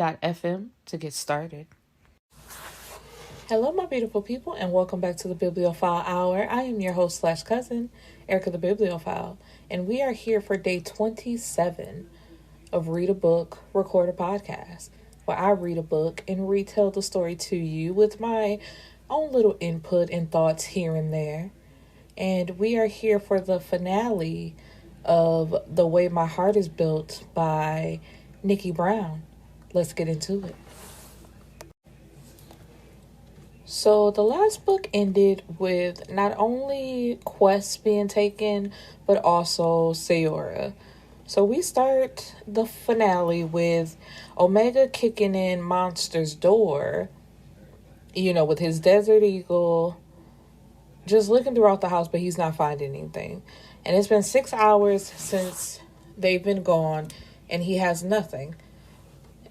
Anchor.fm to get started. Hello, my beautiful people, and welcome back to the Bibliophile Hour. I am your host / cousin, Erica the Bibliophile, and we are here for day 27 of Read a Book, Record a Podcast, where I read a book and retell the story to you with my own little input and thoughts here and there. And we are here for the finale of The Way My Heart Is Built by Nikki Brown. Let's get into it. So the last book ended with not only Quest being taken, but also Sayora. So we start the finale with Omega kicking in Monster's door, with his Desert Eagle, just looking throughout the house, but he's not finding anything. And it's been 6 hours since they've been gone, and he has nothing.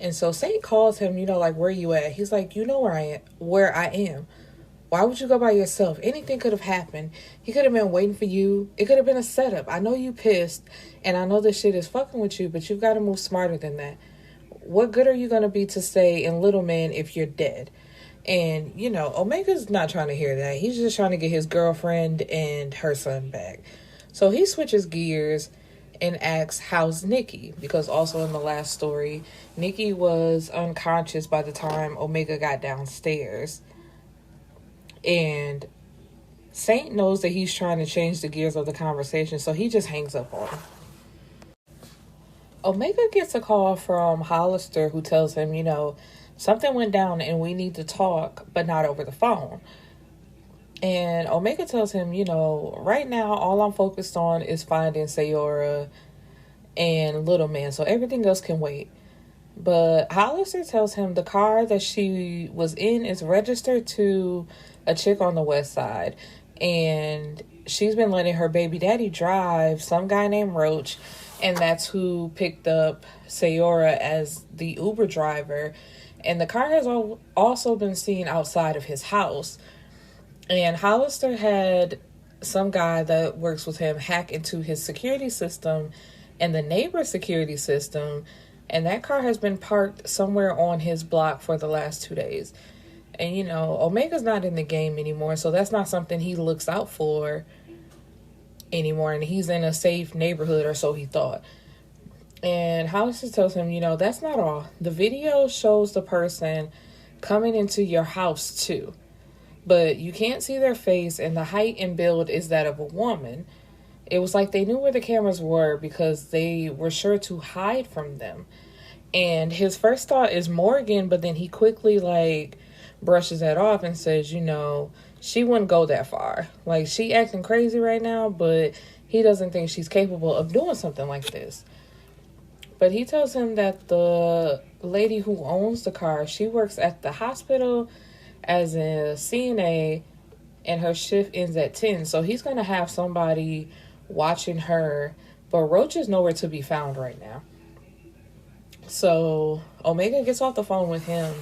And so Saint calls him, where you at? He's like, where I am. Why would you go by yourself? Anything could have happened. He could have been waiting for you. It could have been a setup. I know you pissed, and I know this shit is fucking with you, but you've got to move smarter than that. What good are you going to be to stay in Little Man if you're dead? And, Omega's not trying to hear that. He's just trying to get his girlfriend and her son back. So he switches gears and asks, how's Nikki? Because also in the last story, Nikki was unconscious by the time Omega got downstairs. And Saint knows that he's trying to change the gears of the conversation, so he just hangs up on him. Omega gets a call from Hollister, who tells him, something went down and we need to talk, but not over the phone. And Omega tells him, right now, all I'm focused on is finding Sayora and Little Man, so everything else can wait. But Hollister tells him the car that she was in is registered to a chick on the west side. And she's been letting her baby daddy drive some guy named Roach. And that's who picked up Sayora as the Uber driver. And the car has also been seen outside of his house. And Hollister had some guy that works with him hack into his security system and the neighbor's security system. And that car has been parked somewhere on his block for the last 2 days. And, Omega's not in the game anymore, so that's not something he looks out for anymore. And he's in a safe neighborhood, or so he thought. And Hollister tells him, that's not all. The video shows the person coming into your house, too. But you can't see their face, and the height and build is that of a woman. It was like they knew where the cameras were because they were sure to hide from them. And his first thought is Morgan, but then he quickly, brushes that off and says, she wouldn't go that far. She acting crazy right now, but he doesn't think she's capable of doing something like this. But he tells him that the lady who owns the car, she works at the hospital as a CNA, and her shift ends at 10. So he's going to have somebody watching her, but Roach is nowhere to be found right now. So Omega gets off the phone with him,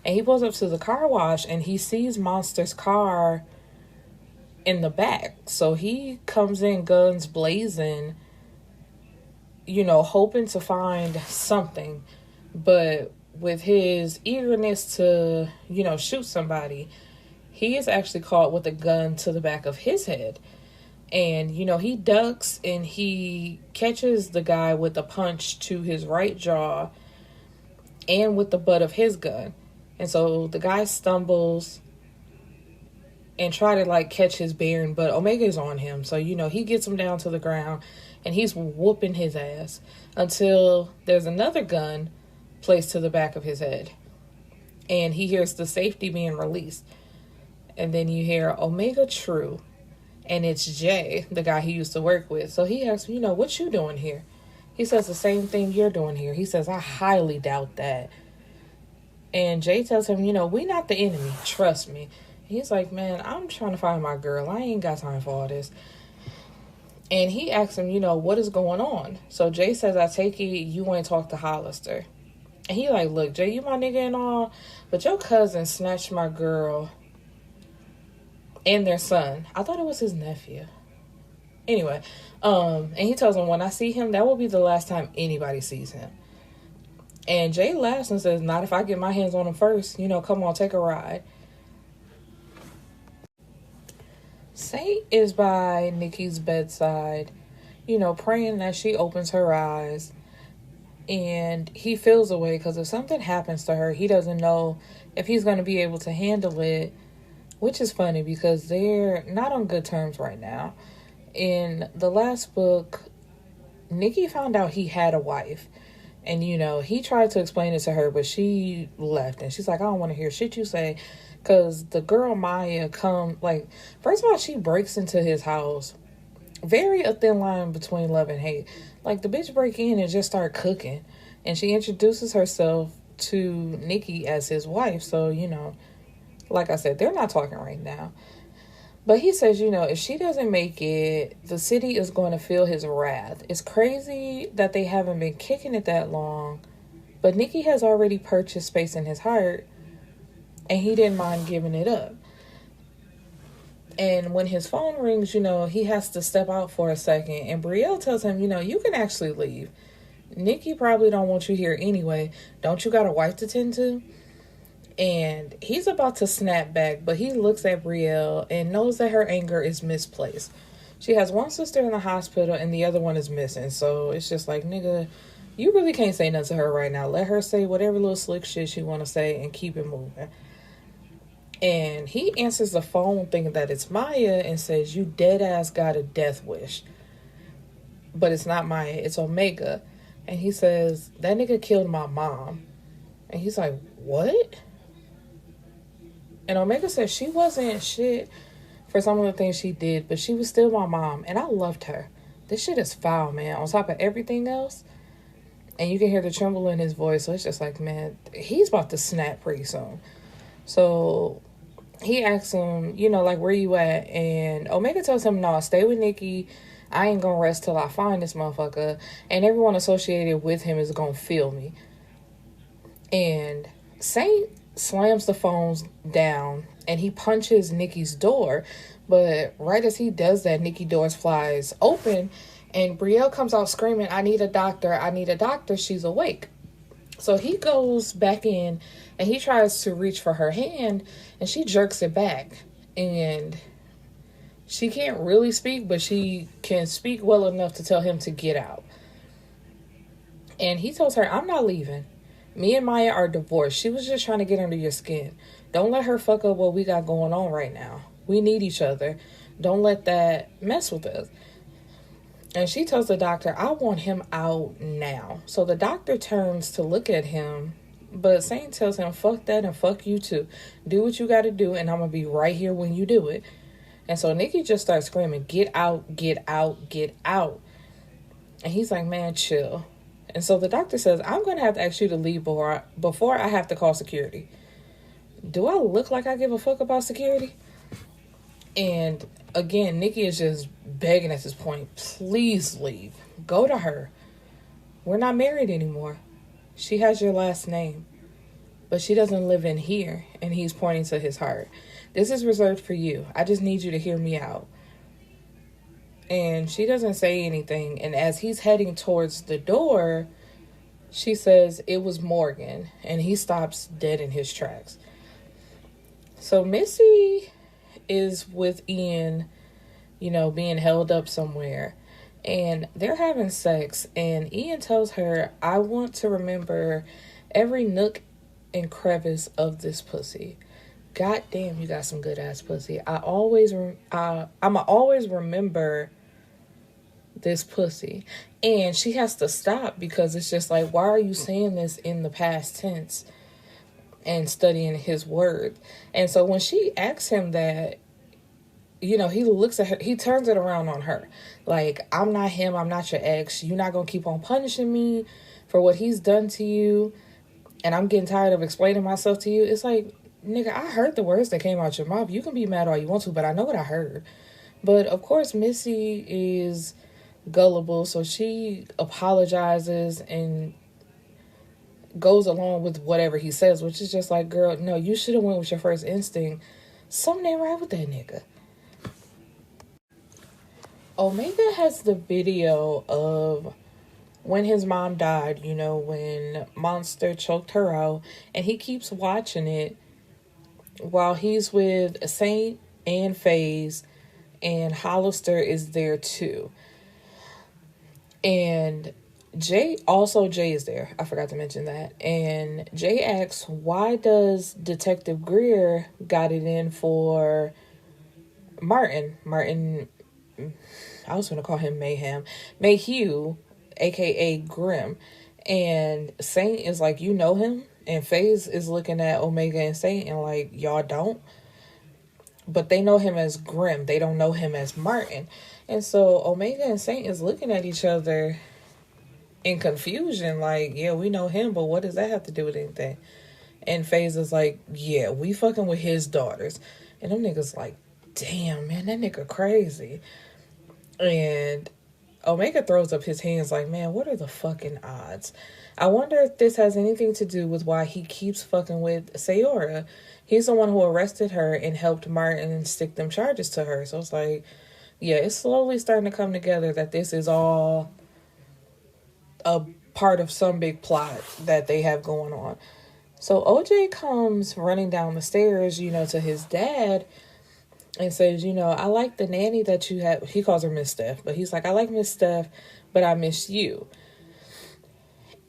and he pulls up to the car wash, and he sees Monster's car in the back. So he comes in guns blazing, hoping to find something. But with his eagerness to, shoot somebody, he is actually caught with a gun to the back of his head. And, he ducks and he catches the guy with a punch to his right jaw and with the butt of his gun. And so the guy stumbles and try to catch his bearing, but Omega's on him. So, he gets him down to the ground and he's whooping his ass until there's another gun placed to the back of his head. And he hears the safety being released. And then you hear Omega True. And it's Jay, the guy he used to work with. So he asks, what you doing here? He says the same thing you're doing here. He says, I highly doubt that. And Jay tells him, we not the enemy. Trust me. He's like, man, I'm trying to find my girl. I ain't got time for all this. And he asks him, what is going on? So Jay says, I take it you ain't talk to Hollister. And he look, Jay, you my nigga and all, but your cousin snatched my girl and their son. I thought it was his nephew. Anyway, and he tells him, when I see him, that will be the last time anybody sees him. And Jay laughs and says, not if I get my hands on him first. Come on, take a ride. Saint is by Nikki's bedside, praying that she opens her eyes. And he feels away because if something happens to her, he doesn't know if he's going to be able to handle it, which is funny because they're not on good terms right now. In the last book, Nikki found out he had a wife. And, he tried to explain it to her, but she left. And she's like, I don't want to hear shit you say. Because the girl Maya first of all, she breaks into his house. Very a thin line between love and hate. Like, the bitch break in and just start cooking. And she introduces herself to Nikki as his wife. So, like I said, they're not talking right now. But he says, if she doesn't make it, the city is going to feel his wrath. It's crazy that they haven't been kicking it that long. But Nikki has already purchased space in his heart. And he didn't mind giving it up. And when his phone rings, he has to step out for a second. And Brielle tells him, you can actually leave. Nikki probably don't want you here anyway. Don't you got a wife to tend to? And he's about to snap back, but he looks at Brielle and knows that her anger is misplaced. She has one sister in the hospital and the other one is missing. So it's just like, nigga, you really can't say nothing to her right now. Let her say whatever little slick shit she want to say and keep it moving. And he answers the phone thinking that it's Maya and says, you dead ass got a death wish. But it's not Maya, it's Omega. And he says, that nigga killed my mom. And he's like, what? And Omega says she wasn't shit for some of the things she did, but she was still my mom, and I loved her. This shit is foul, man, on top of everything else. And you can hear the tremble in his voice, so it's just like, man, he's about to snap pretty soon. So he asks him, where you at? And Omega tells him, no, stay with Nikki. I ain't gonna rest till I find this motherfucker. And everyone associated with him is gonna feel me. And Saint slams the phones down and he punches Nikki's door. But right as he does that, Nikki doors flies open and Brielle comes out screaming, I need a doctor, I need a doctor, she's awake. So he goes back in and he tries to reach for her hand and she jerks it back. And she can't really speak, but she can speak well enough to tell him to get out. And he tells her, I'm not leaving. Me and Maya are divorced. She was just trying to get under your skin. Don't let her fuck up what we got going on right now. We need each other. Don't let that mess with us. And she tells the doctor, I want him out now. So the doctor turns to look at him, but Saint tells him, fuck that and fuck you too. Do what you got to do and I'm going to be right here when you do it. And so Nikki just starts screaming, get out, get out, get out. And he's like, man, chill. And so the doctor says, I'm going to have to ask you to leave before I have to call security. Do I look like I give a fuck about security? And again, Nikki is just begging at this point, please leave. Go to her. We're not married anymore. She has your last name. But she doesn't live in here. And he's pointing to his heart. This is reserved for you. I just need you to hear me out. And she doesn't say anything. And as he's heading towards the door, she says, it was Morgan. And he stops dead in his tracks. So Missy is with Ian, being held up somewhere. And they're having sex. And Ian tells her, I want to remember every nook and crevice of this pussy. God damn, you got some good ass pussy. I'ma always remember this pussy. And she has to stop because it's just like, why are you saying this in the past tense and studying his word? And so when she asks him that, he looks at her, he turns it around on her. Like, I'm not him, I'm not your ex. You're not going to keep on punishing me for what he's done to you. And I'm getting tired of explaining myself to you. It's like, nigga, I heard the words that came out your mouth. You can be mad all you want to, but I know what I heard. But of course, Missy is gullible, so she apologizes and goes along with whatever he says, which is just like, girl, no, you should have went with your first instinct. Something ain't right with that nigga. Omega has the video of when his mom died, when Monster choked her out, and he keeps watching it while he's with Saint and FaZe, and Hollister is there too. And Jay is there. I forgot to mention that. And Jay asks, why does Detective Greer got it in for Martin? I was going to call him Mayhew, aka Grim. And Saint is like, you know him? And FaZe is looking at Omega and Saint and like, y'all don't? But they know him as Grim. They don't know him as Martin. And so Omega and Saint is looking at each other in confusion, like, yeah, we know him, but what does that have to do with anything? And FaZe is like, yeah, we fucking with his daughters. And them niggas like, damn, man, that nigga crazy. And Omega throws up his hands like, man, what are the fucking odds? I wonder if this has anything to do with why he keeps fucking with Sayora. He's the one who arrested her and helped Martin stick them charges to her. So it's like, yeah, it's slowly starting to come together that this is all a part of some big plot that they have going on. So OJ comes running down the stairs, to his dad and says, I like the nanny that you have. He calls her Miss Steph, but he's like, I like Miss Steph, but I miss you.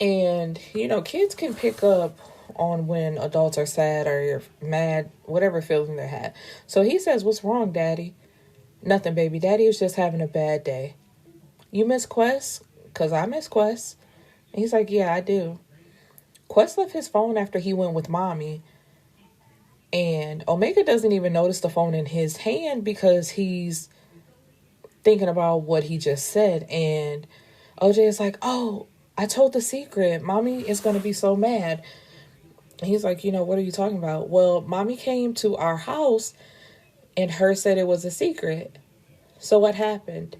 And, kids can pick up on when adults are sad or mad, whatever feeling they have. So he says, what's wrong, Daddy? Nothing, baby. Daddy was just having a bad day. You miss Quest? Because I miss Quest. And he's like, yeah, I do. Quest left his phone after he went with Mommy. And Omega doesn't even notice the phone in his hand because he's thinking about what he just said. And OJ is like, oh, I told the secret. Mommy is going to be so mad. And he's like, what are you talking about? Well, Mommy came to our house and her said it was a secret. So what happened?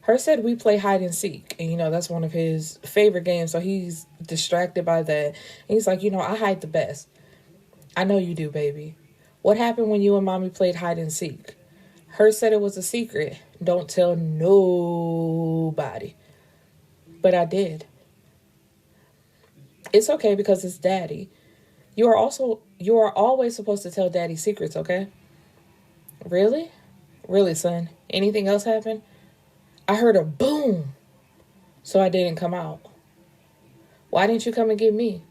Her said we play hide and seek. And, that's one of his favorite games. So he's distracted by that. And he's like, I hide the best. I know you do, baby. What happened when you and Mommy played hide and seek? Her said it was a secret. Don't tell nobody. But I did. It's okay because it's Daddy. You are always supposed to tell Daddy secrets, okay? Really? Really, son? Anything else happen? I heard a boom, so I didn't come out. Why didn't you come and get me?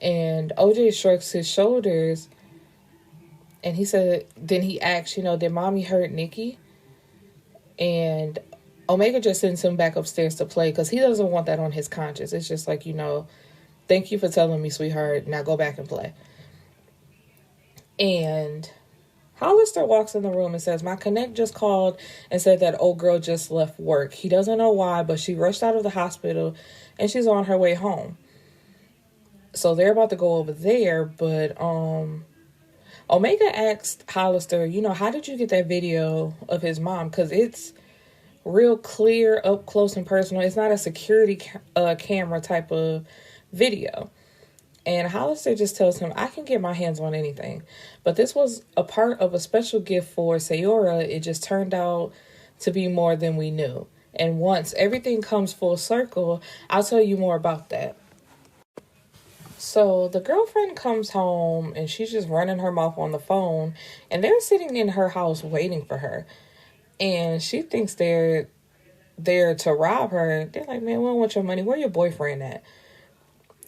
And OJ shrugs his shoulders, and he said, then he asked, did Mommy hurt Nikki? And Omega just sends him back upstairs to play because he doesn't want that on his conscience. It's just like, thank you for telling me, sweetheart. Now go back and play. And Hollister walks in the room and says, my connect just called and said that old girl just left work. He doesn't know why, but she rushed out of the hospital and she's on her way home. So they're about to go over there, but Omega asked Hollister, how did you get that video of his mom? Because it's real clear, up close and personal. It's not a security camera type of video. And Hollister just tells him, I can get my hands on anything. But this was a part of a special gift for Sayora. It just turned out to be more than we knew. And once everything comes full circle, I'll tell you more about that. So the girlfriend comes home and she's just running her mouth on the phone. And they're sitting in her house waiting for her. And she thinks they're there to rob her. They're like, man, we don't want your money. Where your boyfriend at?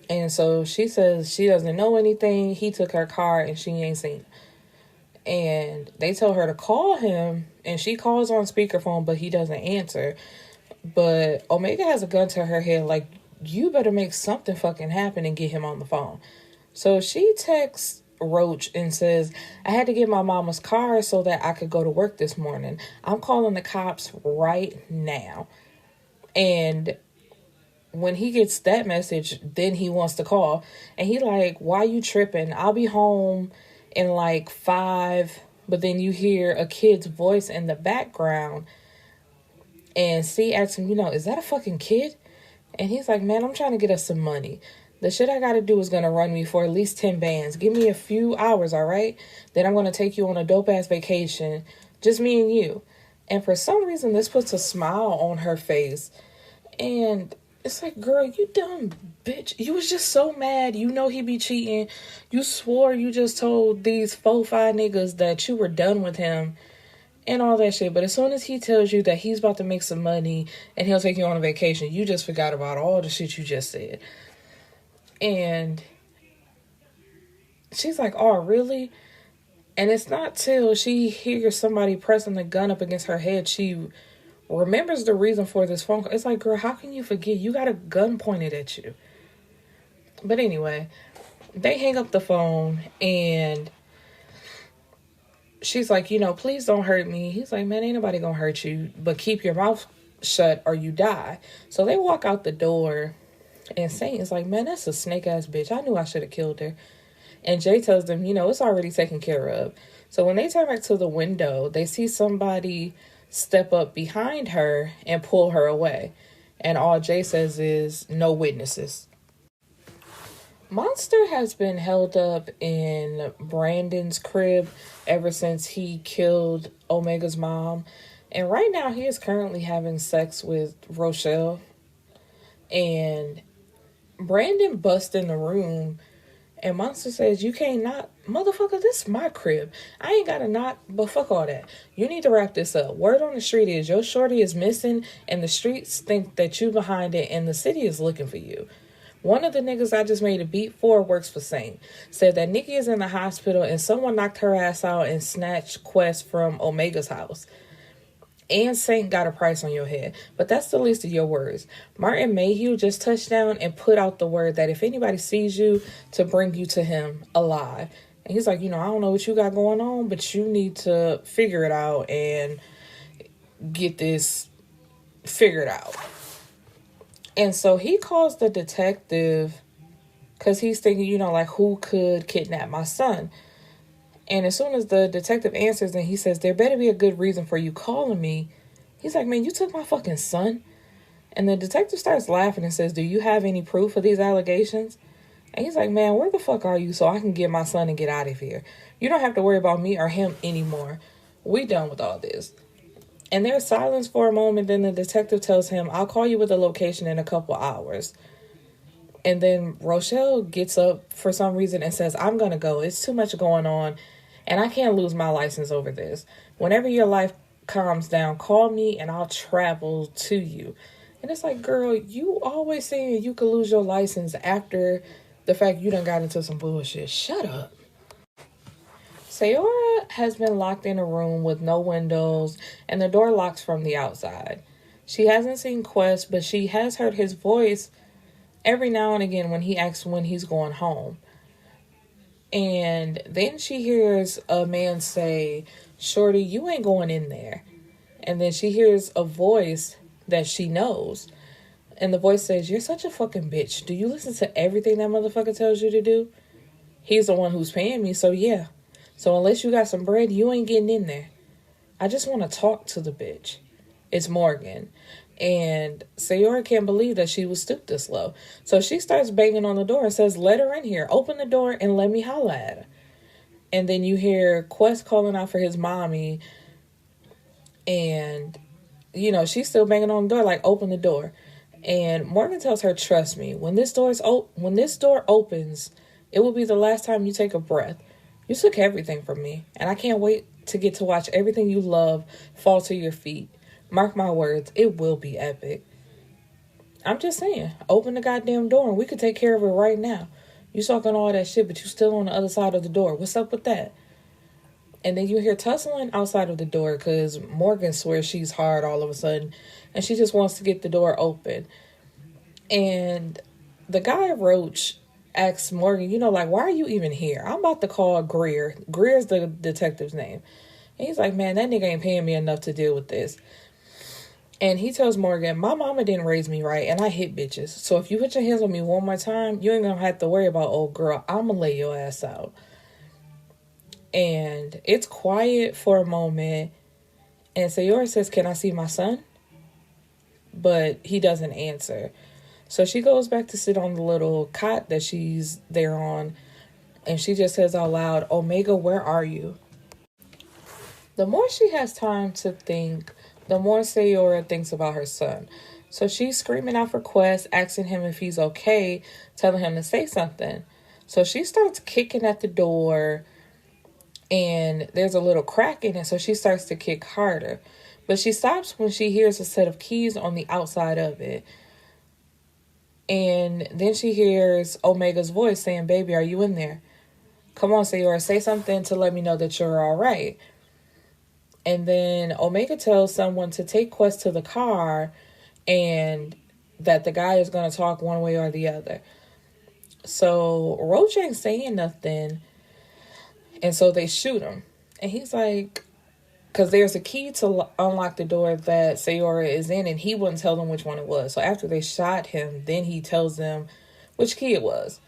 And so she says she doesn't know anything. He took her car and she ain't seen it. And they tell her to call him. And she calls on speakerphone, but he doesn't answer. But Omega has a gun to her head like, you better make something fucking happen and get him on the phone. So she texts Roach and says, I had to get my mama's car so that I could go to work this morning. I'm calling the cops right now. And when he gets that message, then he wants to call. And he like, why you tripping? I'll be home in like 5. But then you hear a kid's voice in the background. And C asks him, is that a fucking kid? And he's like, man, I'm trying to get us some money. The shit I got to do is going to run me for at least 10 bands. Give me a few hours, all right? Then I'm going to take you on a dope-ass vacation. Just me and you. And for some reason, this puts a smile on her face. And It's like, girl, you dumb bitch. You was just so mad. You know he be cheating. You swore you just told these 4-5 niggas that you were done with him and all that shit. But as soon as he tells you that he's about to make some money and he'll take you on a vacation, you just forgot about all the shit you just said. And she's like, oh, really? And it's not till she hears somebody pressing the gun up against her head, she remembers the reason for this phone call. It's like, girl, how can you forget? You got a gun pointed at you. But anyway, they hang up the phone and she's like, please don't hurt me. He's like, man, ain't nobody gonna hurt you, but keep your mouth shut or you die. So they walk out the door and Saint's like, man, that's a snake ass bitch. I knew I should have killed her. And Jay tells them, it's already taken care of. So when they turn back to the window, they see somebody step up behind her and pull her away. And all Jay says is, no witnesses. Monster has been held up in Brandon's crib ever since he killed Omega's mom. And right now he is currently having sex with Rochelle. And Brandon busts in the room and Monster says, you can't knock. Motherfucker, this is my crib. I ain't got to knock, but fuck all that. You need to wrap this up. Word on the street is your shorty is missing and the streets think that you behind it and the city is looking for you. One of the niggas I just made a beat for works for Saint. Said that Nikki is in the hospital and someone knocked her ass out and snatched Quest from Omega's house. And Saint got a price on your head. But that's the least of your words. Martin Mayhew just touched down and put out the word that if anybody sees you, to bring you to him alive. And he's like, I don't know what you got going on, but you need to figure it out and get this figured out. And so he calls the detective because he's thinking, who could kidnap my son? And as soon as the detective answers and he says, there better be a good reason for you calling me. He's like, man, you took my fucking son. And the detective starts laughing and says, do you have any proof of these allegations? And he's like, man, where the fuck are you so I can get my son and get out of here? You don't have to worry about me or him anymore. We done with all this. And there's silence for a moment. Then the detective tells him, I'll call you with a location in a couple hours. And then Rochelle gets up for some reason and says, I'm going to go. It's too much going on. And I can't lose my license over this. Whenever your life calms down, call me and I'll travel to you. And it's like, girl, you always saying you could lose your license after the fact you done got into some bullshit. Shut up. Sayora has been locked in a room with no windows and the door locks from the outside. She hasn't seen Quest, but she has heard his voice every now and again when he asks when he's going home. And then she hears a man say, Shorty, you ain't going in there. And then she hears a voice that she knows. And the voice says, you're such a fucking bitch. Do you listen to everything that motherfucker tells you to do? He's the one who's paying me, so yeah. So unless you got some bread, you ain't getting in there. I just want to talk to the bitch. It's Morgan. And Sayora can't believe that she was stooped this low. So she starts banging on the door and says, let her in here. Open the door and let me holla at her. And then you hear Quest calling out for his mommy. And, she's still banging on the door, like, open the door. And Morgan tells her, trust me, when this door opens, it will be the last time you take a breath. You took everything from me. And I can't wait to get to watch everything you love fall to your feet. Mark my words, it will be epic. I'm just saying, open the goddamn door and we could take care of it right now. You talking all that shit, but you still on the other side of the door. What's up with that? And then you hear tussling outside of the door because Morgan swears she's hard all of a sudden. And she just wants to get the door open. And the guy, Roach, asks Morgan, why are you even here? I'm about to call Greer. Greer's the detective's name. And he's like, man, that nigga ain't paying me enough to deal with this. And he tells Morgan, my mama didn't raise me right, and I hit bitches. So if you put your hands on me one more time, you ain't gonna have to worry about, old girl, I'm gonna lay your ass out. And it's quiet for a moment. And Sayora says, can I see my son? But he doesn't answer. So she goes back to sit on the little cot that she's there on. And she just says out loud, Omega, where are you? The more she has time to think, the more Sayora thinks about her son. So she's screaming out for Quest, asking him if he's okay, telling him to say something. So she starts kicking at the door, and there's a little crack in it, so she starts to kick harder. But she stops when she hears a set of keys on the outside of it. And then she hears Omega's voice saying, "Baby, are you in there? Come on, Sayora, say something to let me know that you're all right." And then Omega tells someone to take Quest to the car and that the guy is going to talk one way or the other. So Roach ain't saying nothing. And so they shoot him. And he's like, because there's a key to unlock the door that Sayora is in, and he wouldn't tell them which one it was. So after they shot him, then he tells them which key it was.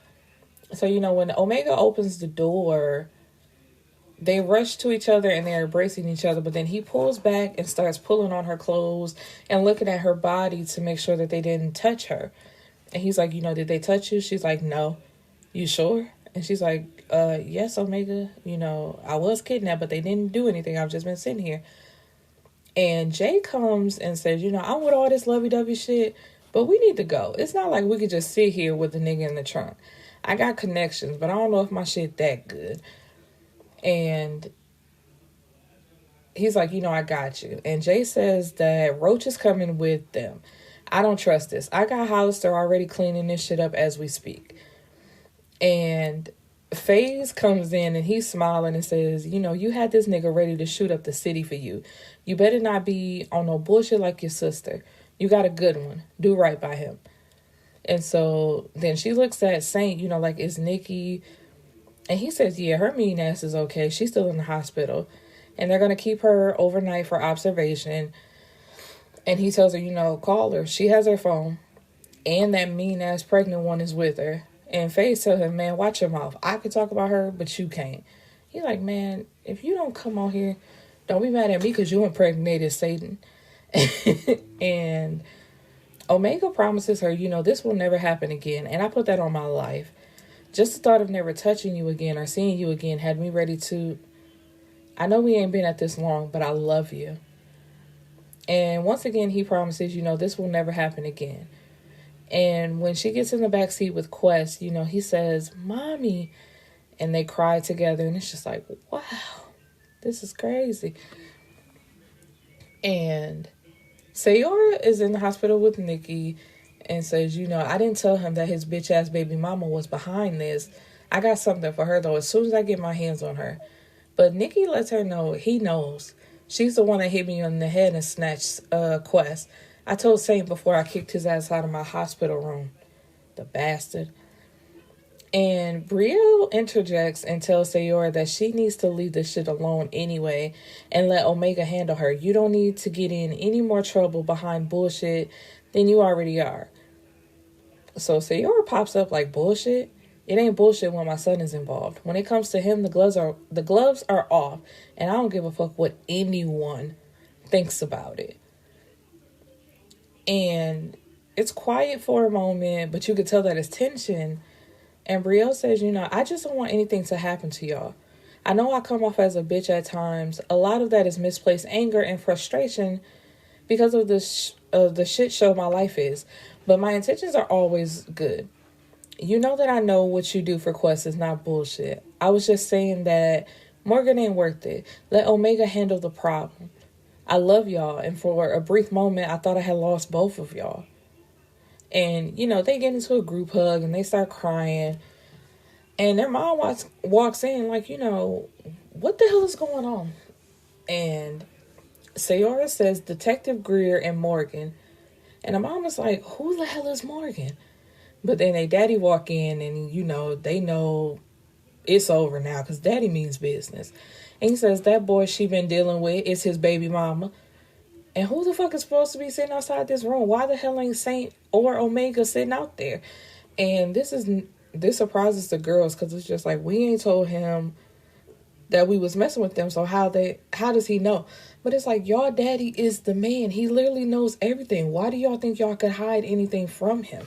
So, when Omega opens the door, they rush to each other and they're embracing each other. But then he pulls back and starts pulling on her clothes and looking at her body to make sure that they didn't touch her. And he's like, did they touch you? She's like, no. You sure? And she's like, yes, Omega. I was kidnapped, but they didn't do anything. I've just been sitting here. And Jay comes and says, I'm with all this lovey-dovey shit, but we need to go. It's not like we could just sit here with the nigga in the trunk. I got connections, but I don't know if my shit that good. And he's like, I got you. And Jay says that Roach is coming with them. I don't trust this. I got Hollister already cleaning this shit up as we speak. And FaZe comes in and he's smiling and says, you had this nigga ready to shoot up the city for you. You better not be on no bullshit like your sister. You got a good one. Do right by him. And so then she looks at Saint, like, is Nikki? And he says, yeah, her mean ass is okay. She's still in the hospital. And they're going to keep her overnight for observation. And he tells her, call her. She has her phone. And that mean ass pregnant one is with her. And FaZe tells him, man, watch your mouth. I could talk about her, but you can't. He's like, man, if you don't come on here, don't be mad at me because you impregnated Satan. And Omega promises her, this will never happen again. And I put that on my life. Just the thought of never touching you again or seeing you again had me ready to... I know we ain't been at this long, but I love you. And once again, he promises, this will never happen again. And when she gets in the back seat with Quest, he says, Mommy. And they cry together. And it's just like, wow, this is crazy. And Sayora is in the hospital with Nikki and says, I didn't tell him that his bitch-ass baby mama was behind this. I got something for her, though, as soon as I get my hands on her. But Nikki lets her know he knows. She's the one that hit me on the head and snatched Quest. I told Saint before I kicked his ass out of my hospital room. The bastard. And Brielle interjects and tells Sayora that she needs to leave this shit alone anyway and let Omega handle her. You don't need to get in any more trouble behind bullshit than you already are. So Sayora pops up like, bullshit? It ain't bullshit when my son is involved. When it comes to him, the gloves are off, and I don't give a fuck what anyone thinks about it. And it's quiet for a moment, but you could tell that it's tension. And Brielle says, I just don't want anything to happen to y'all. I know I come off as a bitch at times. A lot of that is misplaced anger and frustration because of the shit show my life is. But my intentions are always good. You know that I know what you do for Quest is not bullshit. I was just saying that Morgan ain't worth it. Let Omega handle the problem. I love y'all, and for a brief moment, I thought I had lost both of y'all. And, they get into a group hug, and they start crying. And their mom walks in like, what the hell is going on? And Sayora says Detective Greer and Morgan. And the mom is like, who the hell is Morgan? But then they daddy walk in, and, they know it's over now because daddy means business. And he says that boy she been dealing with is his baby mama. And who the fuck is supposed to be sitting outside this room? Why the hell ain't Saint or Omega sitting out there? And this surprises the girls because it's just like, we ain't told him that we was messing with them. So how does he know? But it's like, y'all daddy is the man. He literally knows everything. Why do y'all think y'all could hide anything from him?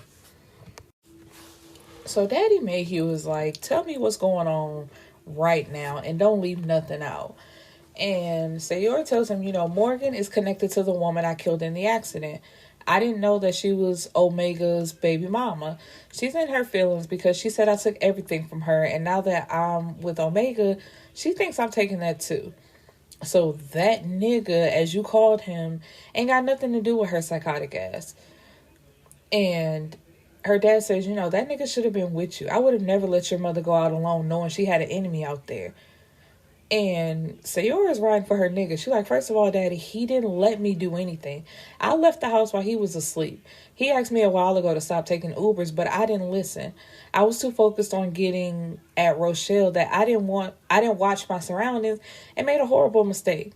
So Daddy Mayhew is like, tell me what's going on right now and don't leave nothing out. And Sayora tells him, Morgan is connected to the woman I killed in the accident. I didn't know that she was Omega's baby mama. She's in her feelings because she said I took everything from her. And now that I'm with Omega, she thinks I'm taking that too. So that nigga, as you called him, ain't got nothing to do with her psychotic ass. And her dad says, that nigga should have been with you. I would have never let your mother go out alone knowing she had an enemy out there. And Sayora's riding for her nigga. She's like, first of all, daddy, he didn't let me do anything. I left the house while he was asleep. He asked me a while ago to stop taking Ubers, but I didn't listen. I was too focused on getting at Rochelle that I didn't watch my surroundings and made a horrible mistake.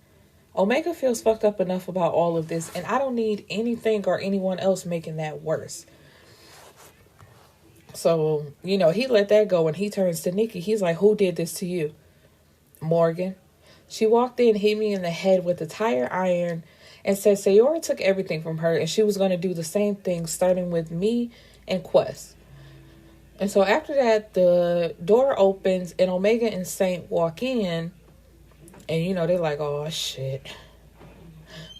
Omega feels fucked up enough about all of this, and I don't need anything or anyone else making that worse. So, he let that go, and he turns to Nikki. He's like, who did this to you? Morgan. She walked in, hit me in the head with a tire iron, and said Sayora took everything from her, and she was going to do the same thing, starting with me and Quest. And so after that, the door opens, and Omega and Saint walk in, and, they're like, oh, shit.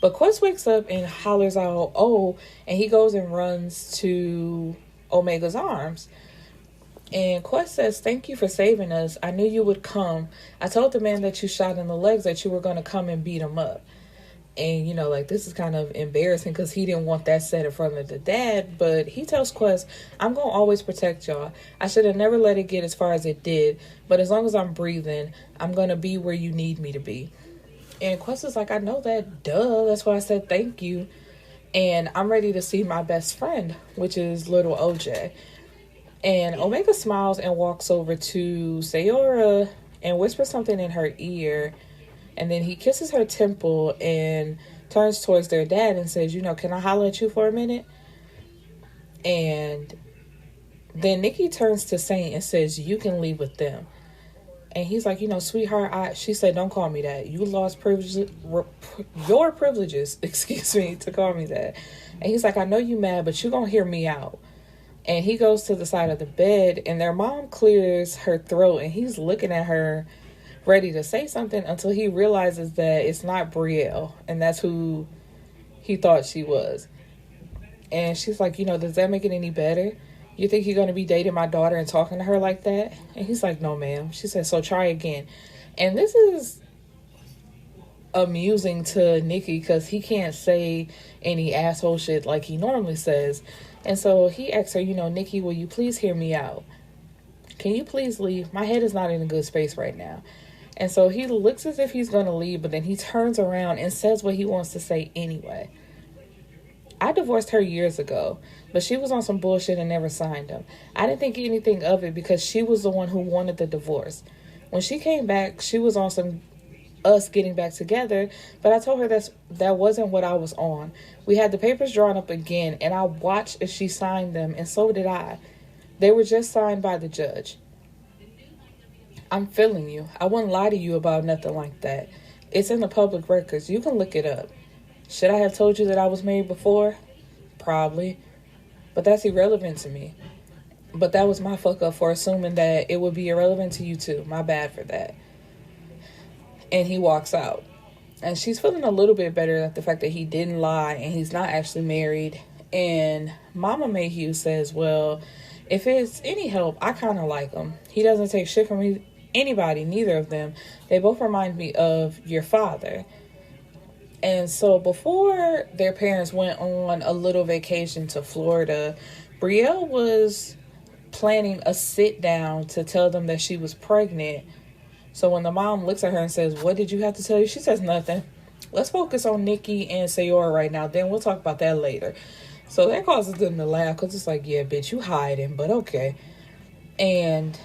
But Quest wakes up and hollers out, oh, and he goes and runs to Omega's arms. And Quest says, thank you for saving us. I knew you would come. I told the man that you shot in the legs that you were going to come and beat him up. And, this is kind of embarrassing because he didn't want that said in front of the dad. But he tells Quest, I'm going to always protect y'all. I should have never let it get as far as it did. But as long as I'm breathing, I'm going to be where you need me to be. And Quest is like, I know that. Duh. That's why I said thank you. And I'm ready to see my best friend, which is little OJ. And Omega smiles and walks over to Sayora and whispers something in her ear. And then he kisses her temple and turns towards their dad and says, can I holler at you for a minute? And then Nikki turns to Saint and says, you can leave with them. And he's like, sweetheart, she said, don't call me that. You lost your privileges, to call me that. And he's like, I know you mad, but you gonna hear me out. And he goes to the side of the bed, and their mom clears her throat, and he's looking at her, ready to say something, until he realizes that it's not Brielle, and that's who he thought she was. And she's like, does that make it any better? You think you're going to be dating my daughter and talking to her like that? And he's like, no, ma'am. She said, so try again. And this is amusing to Nikki because he can't say any asshole shit like he normally says. And so he asks her, Nikki, will you please hear me out? Can you please leave? My head is not in a good space right now. And so he looks as if he's going to leave, but then he turns around and says what he wants to say anyway. I divorced her years ago, but she was on some bullshit and never signed him. I didn't think anything of it because she was the one who wanted the divorce. When she came back, she was on some us getting back together, but I told her that wasn't what I was on. We had the papers drawn up again, and I watched as she signed them, and so did I. They were just signed by the judge. I'm feeling you. I wouldn't lie to you about nothing like that. It's in the public records. You can look it up. Should I have told you that I was married before? Probably. But that's irrelevant to me. But that was my fuck up for assuming that it would be irrelevant to you too. My bad for that. And he walks out. And she's feeling a little bit better at the fact that he didn't lie and he's not actually married. And Mama Mayhew says, well, if it's any help, I kind of like him. He doesn't take shit from anybody, neither of them. They both remind me of your father. And so before their parents went on a little vacation to Florida, Brielle was planning a sit down to tell them that she was pregnant. So when the mom looks at her and says, what did you have to tell you? She says nothing. Let's focus on Nikki and Sayora right now. Then we'll talk about that later. So that causes them to laugh because it's like, yeah, bitch, you hiding, but okay. And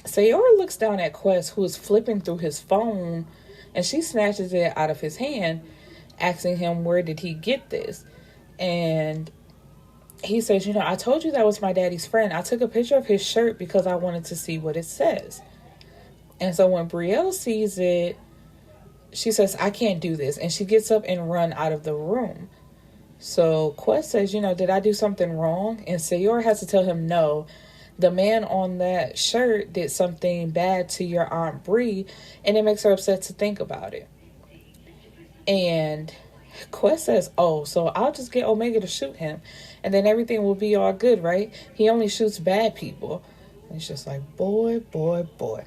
Sayora looks down at Quest, who is flipping through his phone, and she snatches it out of his hand, asking him, where did he get this? And he says, I told you that was my daddy's friend. I took a picture of his shirt because I wanted to see what it says. And so when Brielle sees it, she says, I can't do this. And she gets up and run out of the room. So Quest says, did I do something wrong? And Sayora has to tell him, no. The man on that shirt did something bad to your Aunt Bree, and it makes her upset to think about it. And Quest says, oh, so I'll just get Omega to shoot him, and then everything will be all good, right? He only shoots bad people. And it's just like, boy, boy, boy.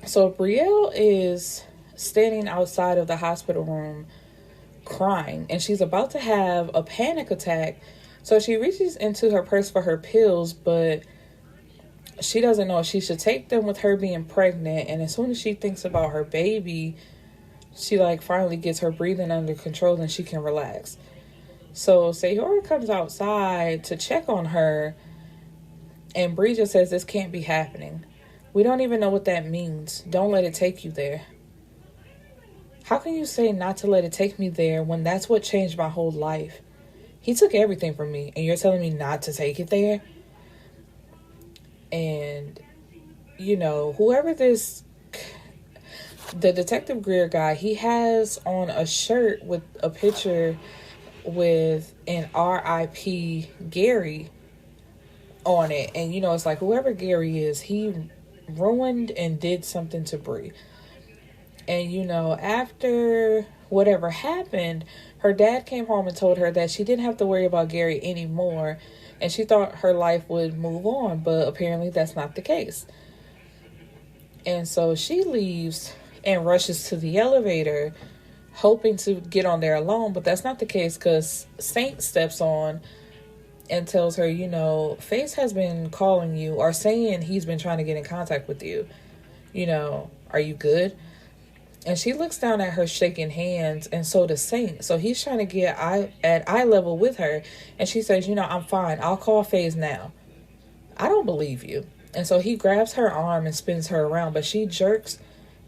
So Brielle is standing outside of the hospital room crying, and she's about to have a panic attack. So she reaches into her purse for her pills, but she doesn't know if she should take them with her being pregnant. And as soon as she thinks about her baby, she like finally gets her breathing under control and she can relax. So Sayora comes outside to check on her, and Bree just says this can't be happening. We don't even know what that means. Don't let it take you there. How can you say not to let it take me there when that's what changed my whole life? He took everything from me, and you're telling me not to take it there? And, you know, whoever the Detective Greer guy, he has on a shirt with a picture with an R.I.P. Gary on it. And, you know, it's like whoever Gary is, he ruined and did something to Bree. And, you know, after whatever happened, her dad came home and told her that she didn't have to worry about Gary anymore. And she thought her life would move on, but apparently that's not the case. And so she leaves and rushes to the elevator, hoping to get on there alone. But that's not the case, because Saint steps on and tells her, you know, Face has been calling you, or saying he's been trying to get in contact with you. You know, are you good? And she looks down at her shaking hands, and so does Saint. So he's trying to get at eye level with her. And she says, you know, I'm fine. I'll call Faze now. I don't believe you. And so he grabs her arm and spins her around, but she jerks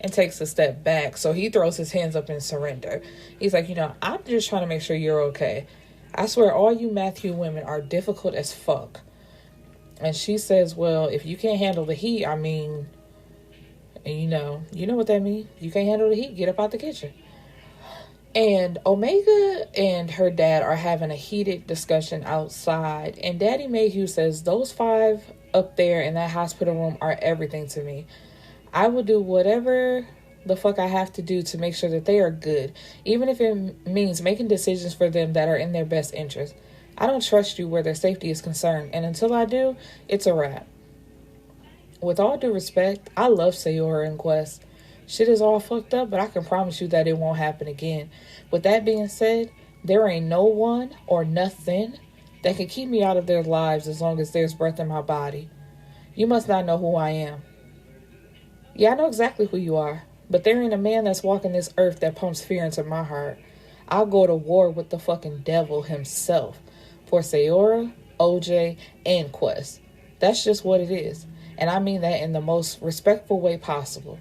and takes a step back. So he throws his hands up in surrender. He's like, you know, I'm just trying to make sure you're okay. I swear all you Matthew women are difficult as fuck. And she says, well, if you can't handle the heat, I mean... And you know what that means. You can't handle the heat, get up out the kitchen. And Omega and her dad are having a heated discussion outside. And Daddy Mayhew says, those 5 up there in that hospital room are everything to me. I will do whatever the fuck I have to do to make sure that they are good. Even if it means making decisions for them that are in their best interest. I don't trust you where their safety is concerned. And until I do, it's a wrap. With all due respect, I love Sayora and Quest. Shit is all fucked up, but I can promise you that it won't happen again. With that being said, there ain't no one or nothing that can keep me out of their lives as long as there's breath in my body. You must not know who I am. Yeah, I know exactly who you are, but there ain't a man that's walking this earth that pumps fear into my heart. I'll go to war with the fucking devil himself for Sayora, OJ, and Quest. That's just what it is. And I mean that in the most respectful way possible.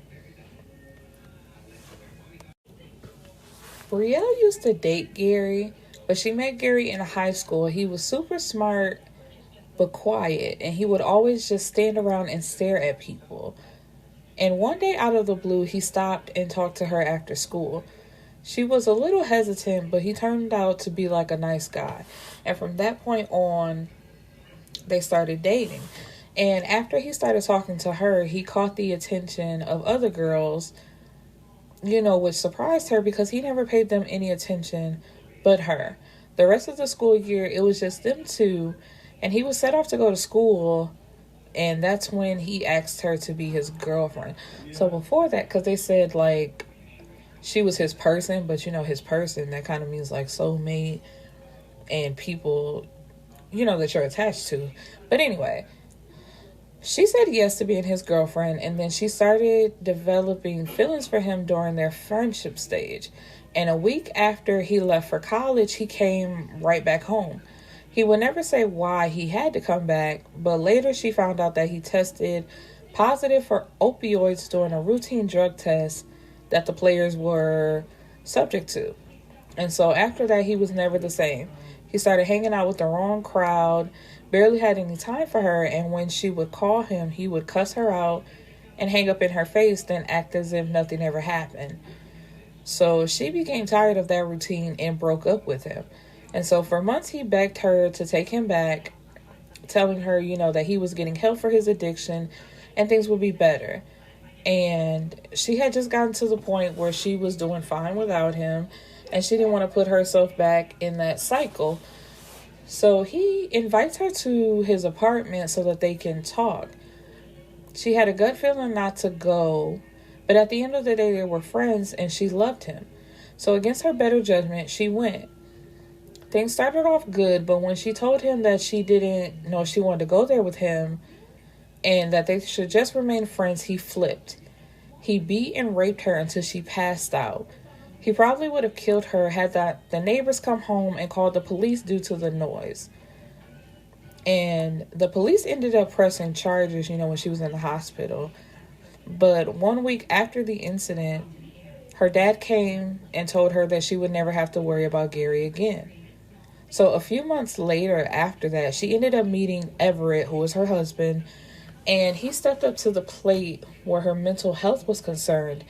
Brielle used to date Gary, but she met Gary in high school. He was super smart, but quiet. And he would always just stand around and stare at people. And one day out of the blue, he stopped and talked to her after school. She was a little hesitant, but he turned out to be like a nice guy. And from that point on, they started dating. And after he started talking to her, he caught the attention of other girls, you know, which surprised her because he never paid them any attention but her. The rest of the school year, it was just them two, and he was set off to go to school, and that's when he asked her to be his girlfriend. So before that, because they said, like, she was his person, but, you know, his person, that kind of means, like, soulmate and people, you know, that you're attached to. But anyway... She said yes to being his girlfriend, and then she started developing feelings for him during their friendship stage. And a week after he left for college, he came right back home. He would never say why he had to come back, but later she found out that he tested positive for opioids during a routine drug test that the players were subject to. And so after that, he was never the same. He started hanging out with the wrong crowd, barely had any time for her, and when she would call him, he would cuss her out and hang up in her face, then act as if nothing ever happened. So she became tired of that routine and broke up with him. And so for months, he begged her to take him back, telling her, you know, that he was getting help for his addiction and things would be better. And she had just gotten to the point where she was doing fine without him. and she didn't want to put herself back in that cycle. So he invites her to his apartment so that they can talk. She had a gut feeling not to go, but at the end of the day, they were friends and she loved him. So against her better judgment, she went. Things started off good, but when she told him that she didn't know she wanted to go there with him and that they should just remain friends, he flipped. He beat and raped her until she passed out. He probably would have killed her had the neighbors come home and called the police due to the noise. And the police ended up pressing charges, when she was in the hospital. But 1 week after the incident, her dad came and told her that she would never have to worry about Gary again. So a few months later after that, she ended up meeting Everett, who was her husband, and he stepped up to the plate where her mental health was concerned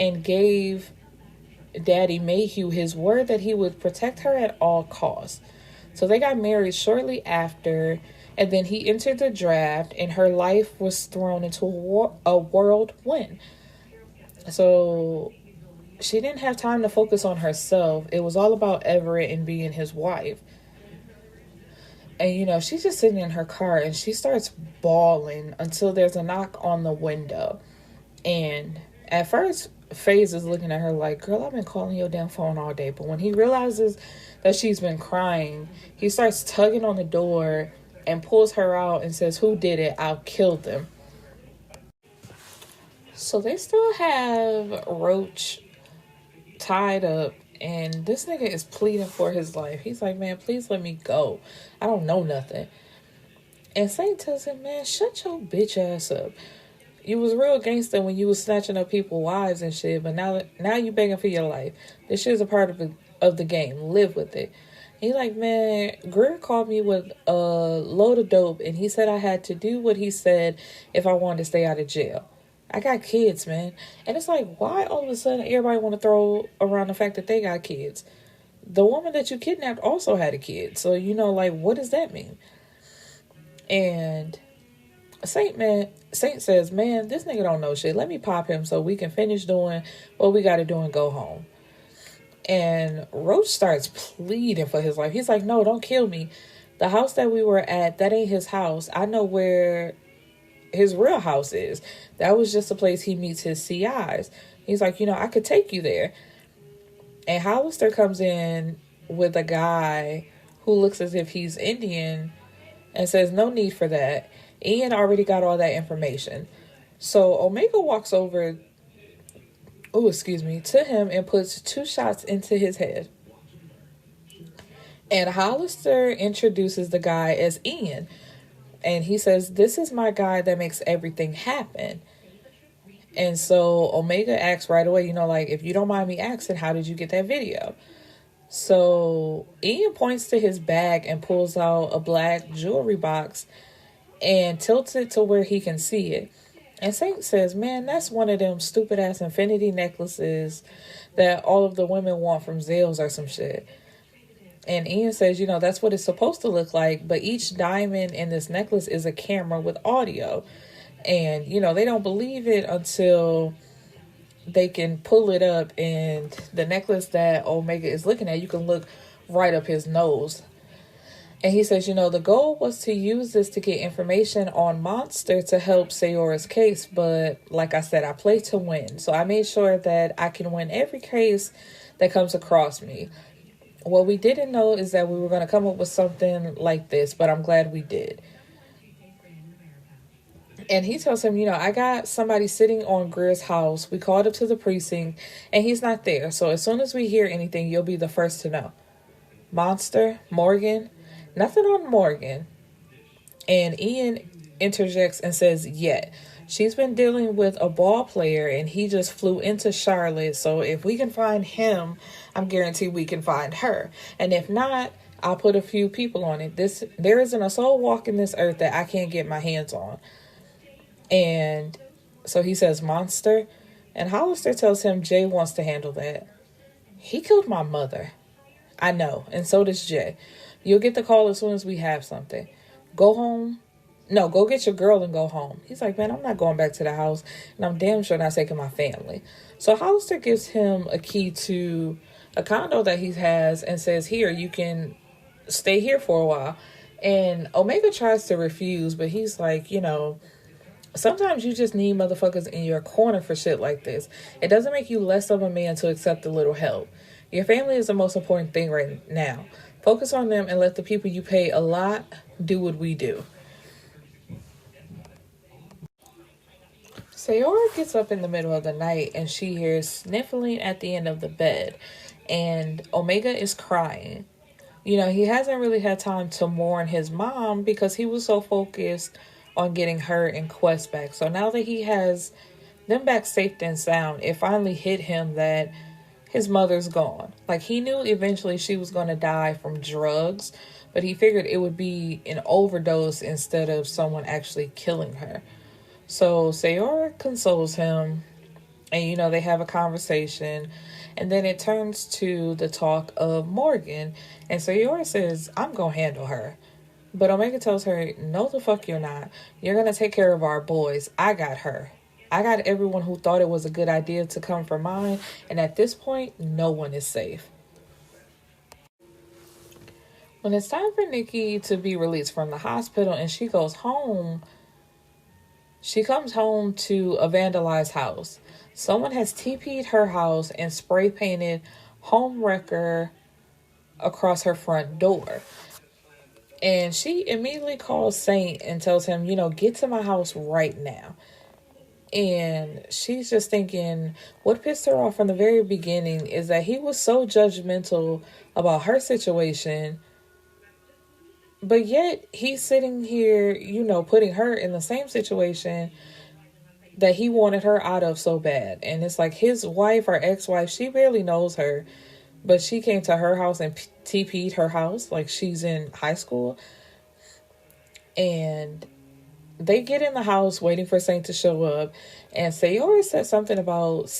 and gave Daddy Mayhew his word that he would protect her at all costs. So they got married shortly after, and then he entered the draft, and her life was thrown into a whirlwind. So she didn't have time to focus on herself. It was all about Everett and being his wife. And, she's just sitting in her car, and she starts bawling until there's a knock on the window. And at first, FaZe is looking at her like, girl, I've been calling your damn phone all day. But when he realizes that she's been crying, he starts tugging on the door and pulls her out and says, who did it? I'll kill them. So they still have Roach tied up, and this nigga is pleading for his life. He's like, man, please let me go. I don't know nothing. And Saint tells him, man, shut your bitch ass up. You was real gangster when you was snatching up people's wives and shit, but now you begging for your life. This shit is a part of the game. Live with it. He's like, man, Greer called me with a load of dope, and he said I had to do what he said if I wanted to stay out of jail. I got kids, man. And it's like, why all of a sudden everybody want to throw around the fact that they got kids? The woman that you kidnapped also had a kid. So, what does that mean? And Saint says, man, this nigga don't know shit. Let me pop him so we can finish doing what we got to do and go home. And Roach starts pleading for his life. He's like, no, don't kill me. The house that we were at, that ain't his house. I know where his real house is. That was just a place he meets his CIs. He's like, I could take you there. And Hollister comes in with a guy who looks as if he's Indian and says, no need for that. Ian already got all that information. So Omega walks over, to him and puts 2 shots into his head. And Hollister introduces the guy as Ian. And he says, this is my guy that makes everything happen. And so Omega asks right away, if you don't mind me asking, how did you get that video? So Ian points to his bag and pulls out a black jewelry box and tilts it to where he can see it. And Saint says, man, that's one of them stupid ass infinity necklaces that all of the women want from Zales or some shit. And Ian says, that's what it's supposed to look like. But each diamond in this necklace is a camera with audio. And, they don't believe it until they can pull it up. And the necklace that Omega is looking at, you can look right up his nose. And he says, the goal was to use this to get information on Monster to help Sayora's case. But like I said, I play to win. So I made sure that I can win every case that comes across me. What we didn't know is that we were going to come up with something like this, but I'm glad we did. And he tells him, I got somebody sitting on Greer's house. We called up to the precinct, and he's not there. So as soon as we hear anything, you'll be the first to know. Monster, Morgan, nothing on Morgan. And Ian interjects and says, yet. She's been dealing with a ball player, and he just flew into Charlotte. So if we can find him, I'm guaranteed we can find her. And if not, I'll put a few people on it. There isn't a soul walking this earth that I can't get my hands on. And so he says, Monster. And Hollister tells him Jay wants to handle that. He killed my mother. I know. And so does Jay. You'll get the call as soon as we have something. Go home. No, go get your girl and go home. He's like, man, I'm not going back to the house. And I'm damn sure not taking my family. So Hollister gives him a key to a condo that he has and says, here, you can stay here for a while. And Omega tries to refuse, but he's like, sometimes you just need motherfuckers in your corner for shit like this. It doesn't make you less of a man to accept a little help. Your family is the most important thing right now. Focus on them and let the people you pay a lot do what we do. Sayora gets up in the middle of the night and she hears sniffling at the end of the bed. And Omega is crying. He hasn't really had time to mourn his mom because he was so focused on getting her and Quest back. So now that he has them back safe and sound, it finally hit him that his mother's gone. Like, he knew eventually she was going to die from drugs, but he figured it would be an overdose instead of someone actually killing her. So Sayora consoles him, and they have a conversation, and then it turns to the talk of Morgan, and Sayora says, I'm gonna handle her. But Omega tells her, no the fuck you're not. You're gonna take care of our boys. I got her. I got everyone who thought it was a good idea to come for mine, and at this point, no one is safe. When it's time for Nikki to be released from the hospital and she goes home, she comes home to a vandalized house. Someone has TP'd her house and spray painted home wrecker across her front door. And she immediately calls Saint and tells him, get to my house right now. And she's just thinking, what pissed her off from the very beginning is that he was so judgmental about her situation, but yet he's sitting here, putting her in the same situation that he wanted her out of so bad. And it's like his wife or ex-wife, she barely knows her, but she came to her house and TP'd her house like she's in high school. And they get in the house waiting for Saint to show up. And Sayora said something about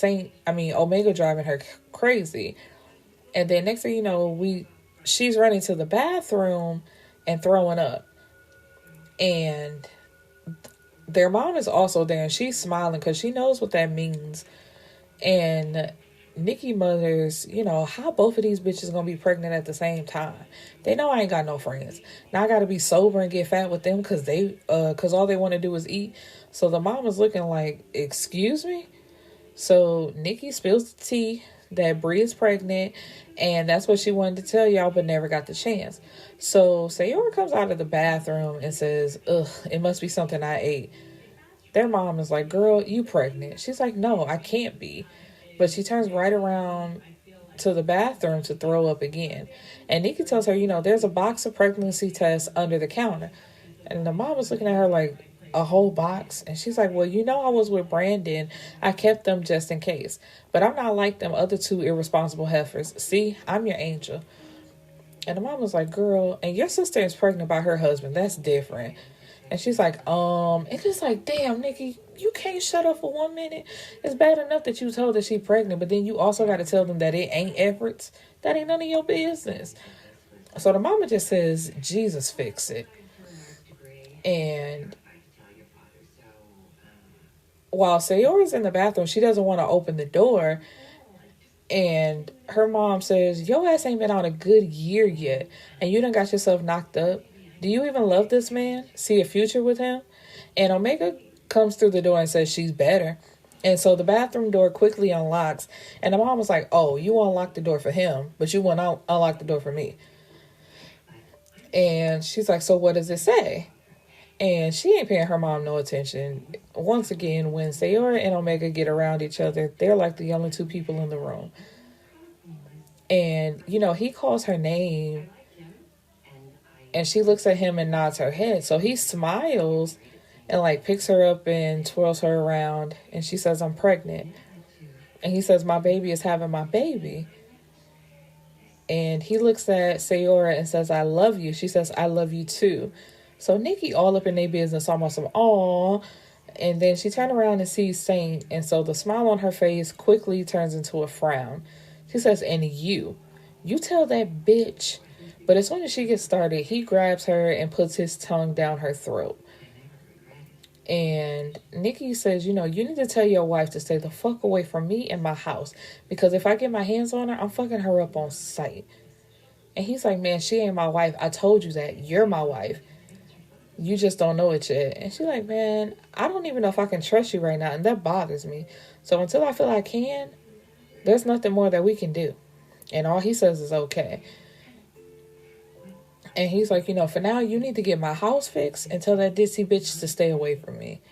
Omega driving her crazy. And then next thing you know, she's running to the bathroom and throwing up. And their mom is also there, and she's smiling because she knows what that means. And Nikki mutters, how both of these bitches gonna be pregnant at the same time? They know I ain't got no friends. Now I gotta be sober and get fat with them because all they want to do is eat. So the mom is looking like, excuse me? So Nikki spills the tea that Bree is pregnant, and that's what she wanted to tell y'all but never got the chance. So Sayora comes out of the bathroom and says, ugh, it must be something I ate. Their mom is like, girl, you pregnant. She's like, no, I can't be. But she turns right around to the bathroom to throw up again. And Nikki tells her, there's a box of pregnancy tests under the counter. And the mom was looking at her like, a whole box? And she's like, well, I was with Brandon. I kept them just in case. But I'm not like them other two irresponsible heifers. See, I'm your angel. And the mom was like, girl, and your sister is pregnant by her husband. That's different. And she's like, and it's like, damn, Nikki, you can't shut up for 1 minute. It's bad enough that you told her she's pregnant, but then you also got to tell them that it ain't efforts. That ain't none of your business. So the mama just says, Jesus fix it. And while Sayora's in the bathroom, she doesn't want to open the door. And her mom says, your ass ain't been out a good year yet, and you done got yourself knocked up. Do you even love this man? See a future with him? And Omega comes through the door and says she's better. And so the bathroom door quickly unlocks. And the mom was like, oh, you unlock the door for him, but you won't unlock the door for me. And she's like, so what does it say? And she ain't paying her mom no attention. Once again, when Sayora and Omega get around each other, they're like the only two people in the room. And, he calls her name. And she looks at him and nods her head. So he smiles and picks her up and twirls her around. And she says, I'm pregnant. And he says, my baby is having my baby. And he looks at Sayora and says, I love you. She says, I love you too. So Nikki all up in their business, almost some aw. And then she turned around and sees Saint. And so the smile on her face quickly turns into a frown. She says, and you tell that bitch. But as soon as she gets started, he grabs her and puts his tongue down her throat. And Nikki says, you need to tell your wife to stay the fuck away from me and my house. Because if I get my hands on her, I'm fucking her up on sight. And he's like, man, she ain't my wife. I told you that. You're my wife. You just don't know it yet. And she's like, man, I don't even know if I can trust you right now. And that bothers me. So until I feel I can, there's nothing more that we can do. And all he says is okay. And he's like, for now, you need to get my house fixed and tell that dissy bitch to stay away from me.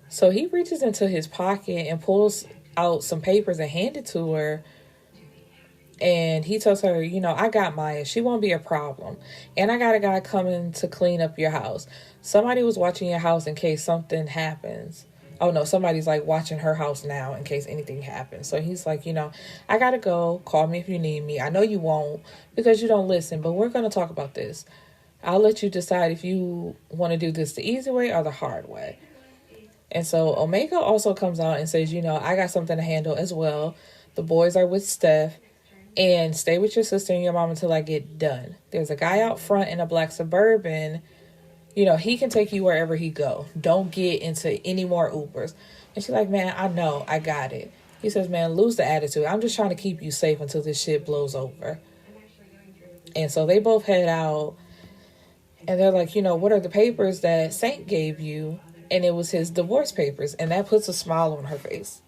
So he reaches into his pocket and pulls out some papers and hands it to her. And he tells her, I got Maya. She won't be a problem. And I got a guy coming to clean up your house. Somebody was watching your house in case something happens. Oh, no, somebody's like watching her house now in case anything happens. So he's like, I got to go. Call me if you need me. I know you won't because you don't listen, but we're going to talk about this. I'll let you decide if you want to do this the easy way or the hard way. And so Omega also comes out and says, I got something to handle as well. The boys are with Steph. And stay with your sister and your mom until I get done. There's a guy out front in a black Suburban. He can take you wherever he go. Don't get into any more Ubers. And she's like, man, I know. I got it. He says, man, lose the attitude. I'm just trying to keep you safe until this shit blows over. And so they both head out. And they're like, what are the papers that Saint gave you? And it was his divorce papers. And that puts a smile on her face.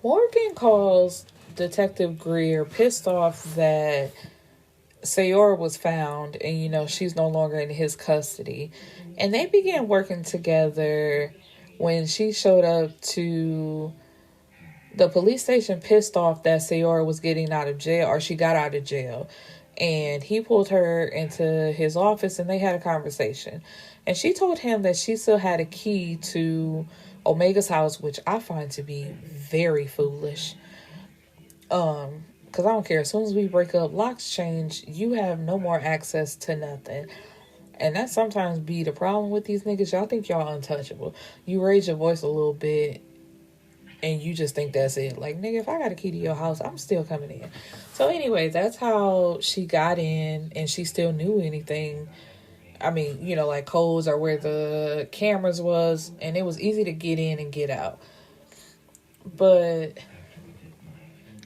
Morgan calls Detective Greer pissed off that Sayora was found and, she's no longer in his custody. And they began working together when she showed up to the police station pissed off that Sayora was getting out of jail or she got out of jail. And he pulled her into his office and they had a conversation. And she told him that she still had a key to Omega's house, which I find to be very foolish. Because I don't care. As soon as we break up, locks change. You have no more access to nothing. And that sometimes be the problem with these niggas. Y'all think y'all untouchable. You raise your voice a little bit and you just think that's it. Like, nigga, if I got a key to your house, I'm still coming in. So anyway, that's how she got in and she still knew anything. I mean, like codes or where the cameras was. And it was easy to get in and get out. But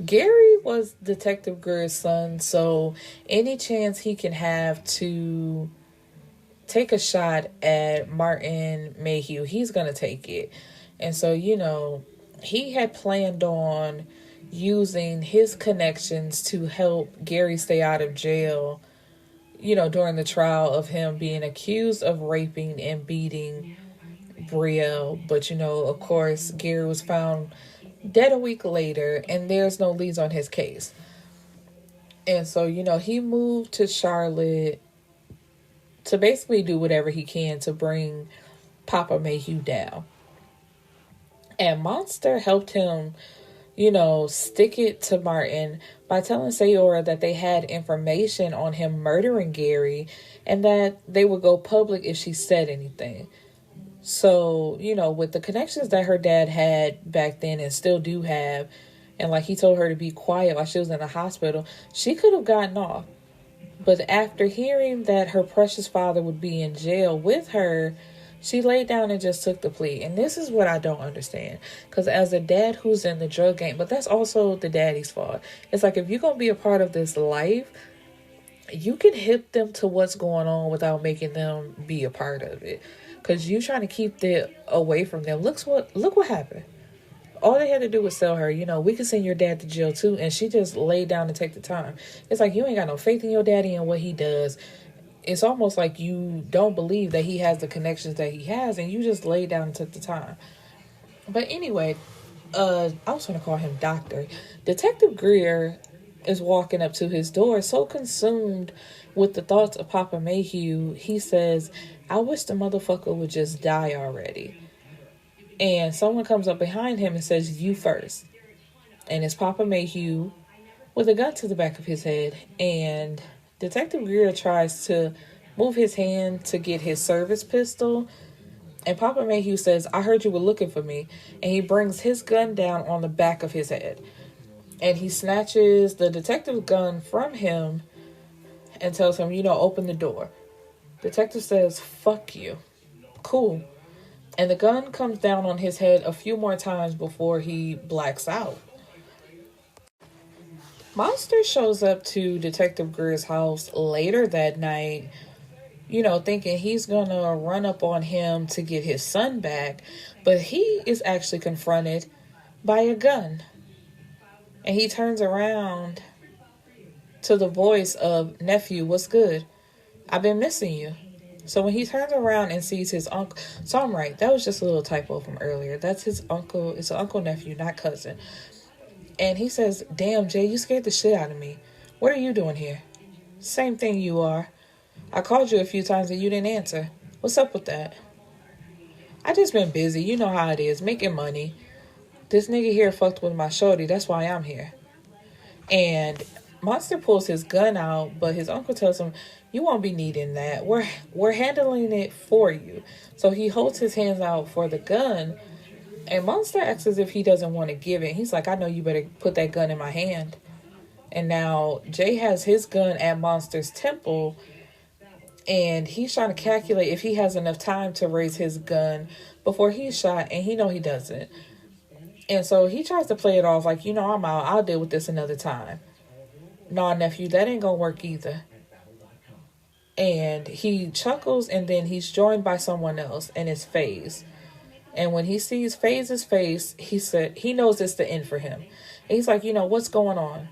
Gary was Detective Greer's son, so any chance he can have to take a shot at Martin Mayhew, he's going to take it. And so, he had planned on using his connections to help Gary stay out of jail, during the trial of him being accused of raping and beating Brielle. But, of course, Gary was found dead a week later, and there's no leads on his case. And so, he moved to Charlotte to basically do whatever he can to bring Papa Mayhew down. And Monster helped him, stick it to Martin by telling Sayora that they had information on him murdering Gary and that they would go public if she said anything. So, with the connections that her dad had back then and still do have, and like he told her to be quiet while she was in the hospital, she could have gotten off. But after hearing that her precious father would be in jail with her, she laid down and just took the plea. And this is what I don't understand. Because as a dad who's in the drug game, but that's also the daddy's fault. It's like, if you're going to be a part of this life, you can hip them to what's going on without making them be a part of it. Because you trying to keep it away from them. Look what happened. All they had to do was tell her, we can send your dad to jail too. And she just laid down and take the time. It's like, you ain't got no faith in your daddy and what he does. It's almost like you don't believe that he has the connections that he has. And you just laid down and took the time. But anyway, I was going to call him Doctor. Detective Greer is walking up to his door, so consumed with the thoughts of Papa Mayhew, he says, I wish the motherfucker would just die already. And someone comes up behind him and says, you first. And it's Papa Mayhew with a gun to the back of his head. And Detective Greer tries to move his hand to get his service pistol. And Papa Mayhew says, I heard you were looking for me. And he brings his gun down on the back of his head. And he snatches the detective's gun from him and tells him, open the door. Detective says, fuck you. Cool. And the gun comes down on his head a few more times before he blacks out. Monster shows up to Detective Greer's house later that night, thinking he's gonna run up on him to get his son back, but he is actually confronted by a gun. And he turns around to the voice of, "Nephew, what's good? I've been missing you." So when he turns around and sees his uncle, so I'm right, that was just a little typo from earlier. That's his uncle. It's an uncle nephew, not cousin. And he says, "Damn, Jay, you scared the shit out of me. What are you doing here?" "Same thing you are. I called you a few times and you didn't answer. What's up with that?" "I just been busy. You know how it is, making money. This nigga here fucked with my shorty. That's why I'm here." And Monster pulls his gun out, but his uncle tells him, "You won't be needing that. We're handling it for you." So he holds his hands out for the gun, and Monster acts as if he doesn't want to give it. He's like, "I know, you better put that gun in my hand." And now Jay has his gun at Monster's temple, and he's trying to calculate if he has enough time to raise his gun before he's shot, and he doesn't. And so he tries to play it off like, "I'm out. I'll deal with this another time." "Nah, nephew, that ain't gonna work either." And he chuckles, and then he's joined by someone else, and it's FaZe. And when he sees FaZe's face, he knows it's the end for him. And he's like, "What's going on?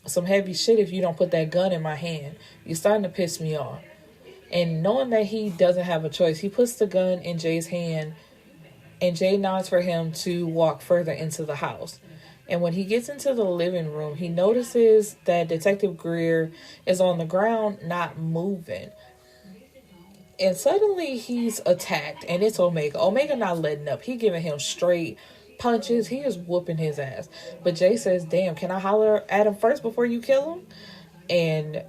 Some heavy shit if you don't put that gun in my hand. You're starting to piss me off." And knowing that he doesn't have a choice, he puts the gun in Jay's hand, and Jay nods for him to walk further into the house. And when he gets into the living room, he notices that Detective Greer is on the ground, not moving. And suddenly he's attacked, and it's Omega. Omega not letting up. He giving him straight punches. He is whooping his ass. But Jay says, "Damn, can I holler at him first before you kill him?" And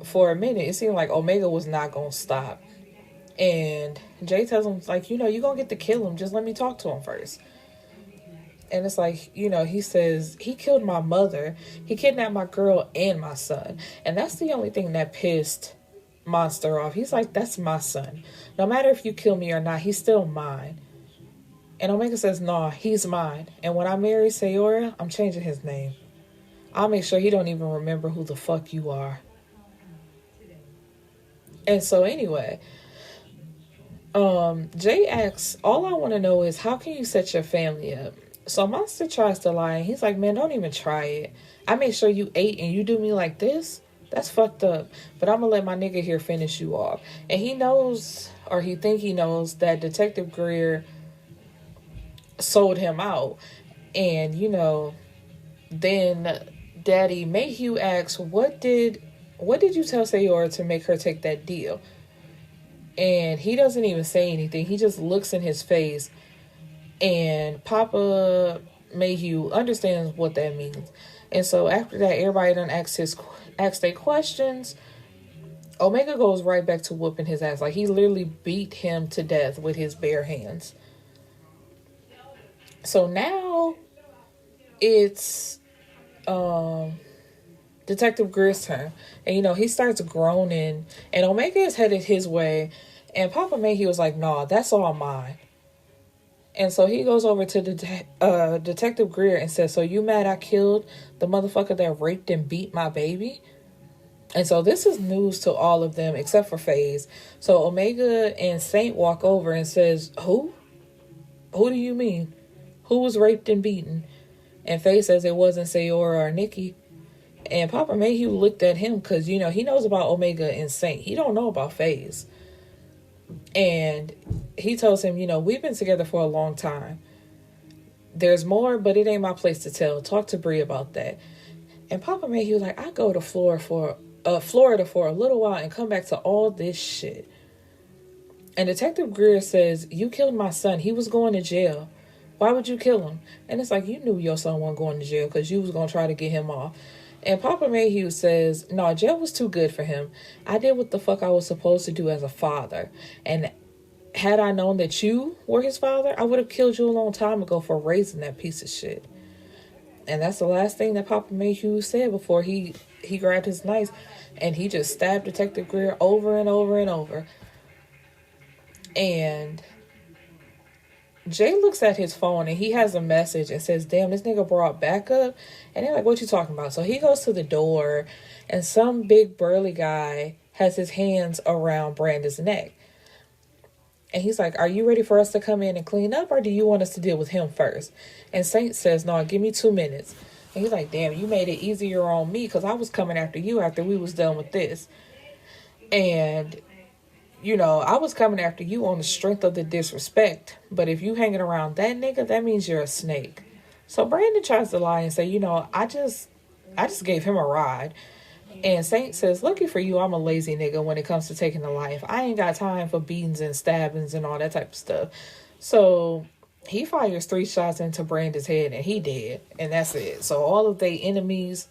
for a minute, it seemed like Omega was not going to stop. And Jay tells him, like, "You're going to get to kill him. Just let me talk to him first." And it's like, he says, "He killed my mother. He kidnapped my girl and my son." And that's the only thing that pissed Monster off. He's like, "That's my son. No matter if you kill me or not, he's still mine." And Omega says, "Nah, he's mine. And when I marry Sayora, I'm changing his name. I'll make sure he don't even remember who the fuck you are." And so anyway, Jay asks, "All I want to know is, how can you set your family up?" So Monster tries to lie, and he's like, "Man, don't even try it. I made sure you ate, and you do me like this? That's fucked up. But I'm gonna let my nigga here finish you off." And he knows, or he think he knows, that Detective Greer sold him out. And, then Daddy Mayhew asks, what did you tell Sayora to make her take that deal?" And he doesn't even say anything. He just looks in his face. And Papa Mayhew understands what that means. And so after that, everybody done asked their questions. Omega goes right back to whooping his ass. Like, he literally beat him to death with his bare hands. So now it's Detective Greer's turn. And, he starts groaning. And Omega is headed his way. And Papa Mayhew was like, "Nah, that's all mine." And so he goes over to Detective Greer and says, "So you mad I killed the motherfucker that raped and beat my baby?" And so this is news to all of them except for FaZe. So Omega and Saint walk over and says, "Who? Who do you mean? Who was raped and beaten?" And FaZe says it wasn't Sayora or Nikki. And Papa Mayhew looked at him because, he knows about Omega and Saint. He don't know about FaZe. And he tells him, "We've been together for a long time. There's more, but it ain't my place to tell. Talk to Bree about that." And Papa Mayhew was like, "I go to Florida for a little while and come back to all this shit." And Detective Greer says, "You killed my son. He was going to jail. Why would you kill him?" And it's like, you knew your son wasn't going to jail because you was going to try to get him off. And Papa Mayhew says, "No, jail was too good for him. I did what the fuck I was supposed to do as a father. And had I known that you were his father, I would have killed you a long time ago for raising that piece of shit." And that's the last thing that Papa Mayhew said before he grabbed his knife and he just stabbed Detective Greer over and over and over. And Jay looks at his phone and he has a message and says, damn, this nigga brought backup. And they're like, what you talking about? So he goes to the door and some big burly guy has his hands around Brandon's neck. And he's like, are you ready for us to come in and clean up, or do you want us to deal with him first? And Saint says, no, give me 2 minutes. And he's like, damn, you made it easier on me because I was coming after you after we was done with this. And, you know, I was coming after you on the strength of the disrespect. But if you hanging around that nigga, that means you're a snake. So Brandon tries to lie and say, you know, I just gave him a ride. And Saint says, lucky for you, I'm a lazy nigga when it comes to taking a life. I ain't got time for beatings and stabbings and all that type of stuff. So he fires 3 shots into Brandon's head and he dead. And that's it. So all of their enemies,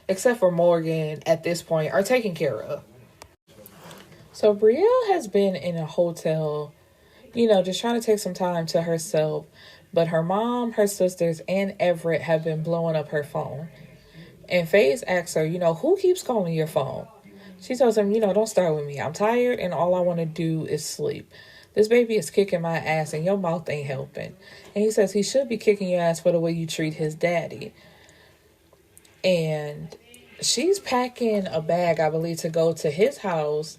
except for Morgan at this point, are taken care of. So Brielle has been in a hotel, you know, just trying to take some time to herself. But her mom, her sisters, and Everett have been blowing up her phone. And FaZe asks her, you know, who keeps calling your phone? She tells him, you know, don't start with me. I'm tired and all I want to do is sleep. This baby is kicking my ass and your mouth ain't helping. And he says he should be kicking your ass for the way you treat his daddy. And she's packing a bag, I believe, to go to his house.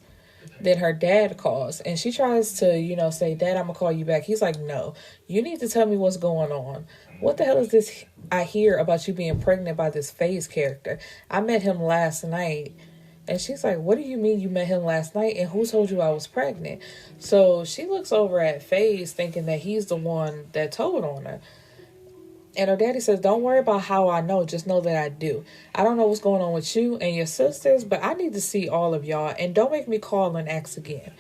Then her dad calls and she tries to, you know, say, Dad, I'm going to call you back. He's like, no, you need to tell me what's going on. What the hell is this I hear about you being pregnant by this FaZe character? I met him last night. And she's like, what do you mean you met him last night? And who told you I was pregnant? So she looks over at FaZe thinking that he's the one that told on her. And her daddy says, don't worry about how I know. Just know that I do. I don't know what's going on with you and your sisters, but I need to see all of y'all. And don't make me call and ask again.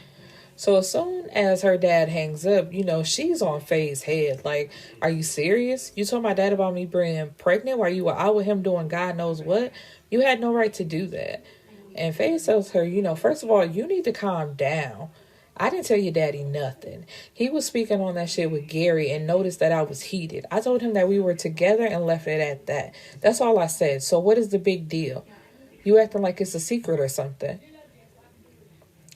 So as soon as her dad hangs up, you know, she's on FaZe's head. Like, are you serious? You told my dad about me being pregnant while you were out with him doing God knows what? You had no right to do that. And FaZe tells her, you know, first of all, you need to calm down. I didn't tell your daddy nothing. He was speaking on that shit with Gary and noticed that I was heated. I told him that we were together and left it at that. That's all I said. So what is the big deal? You acting like it's a secret or something.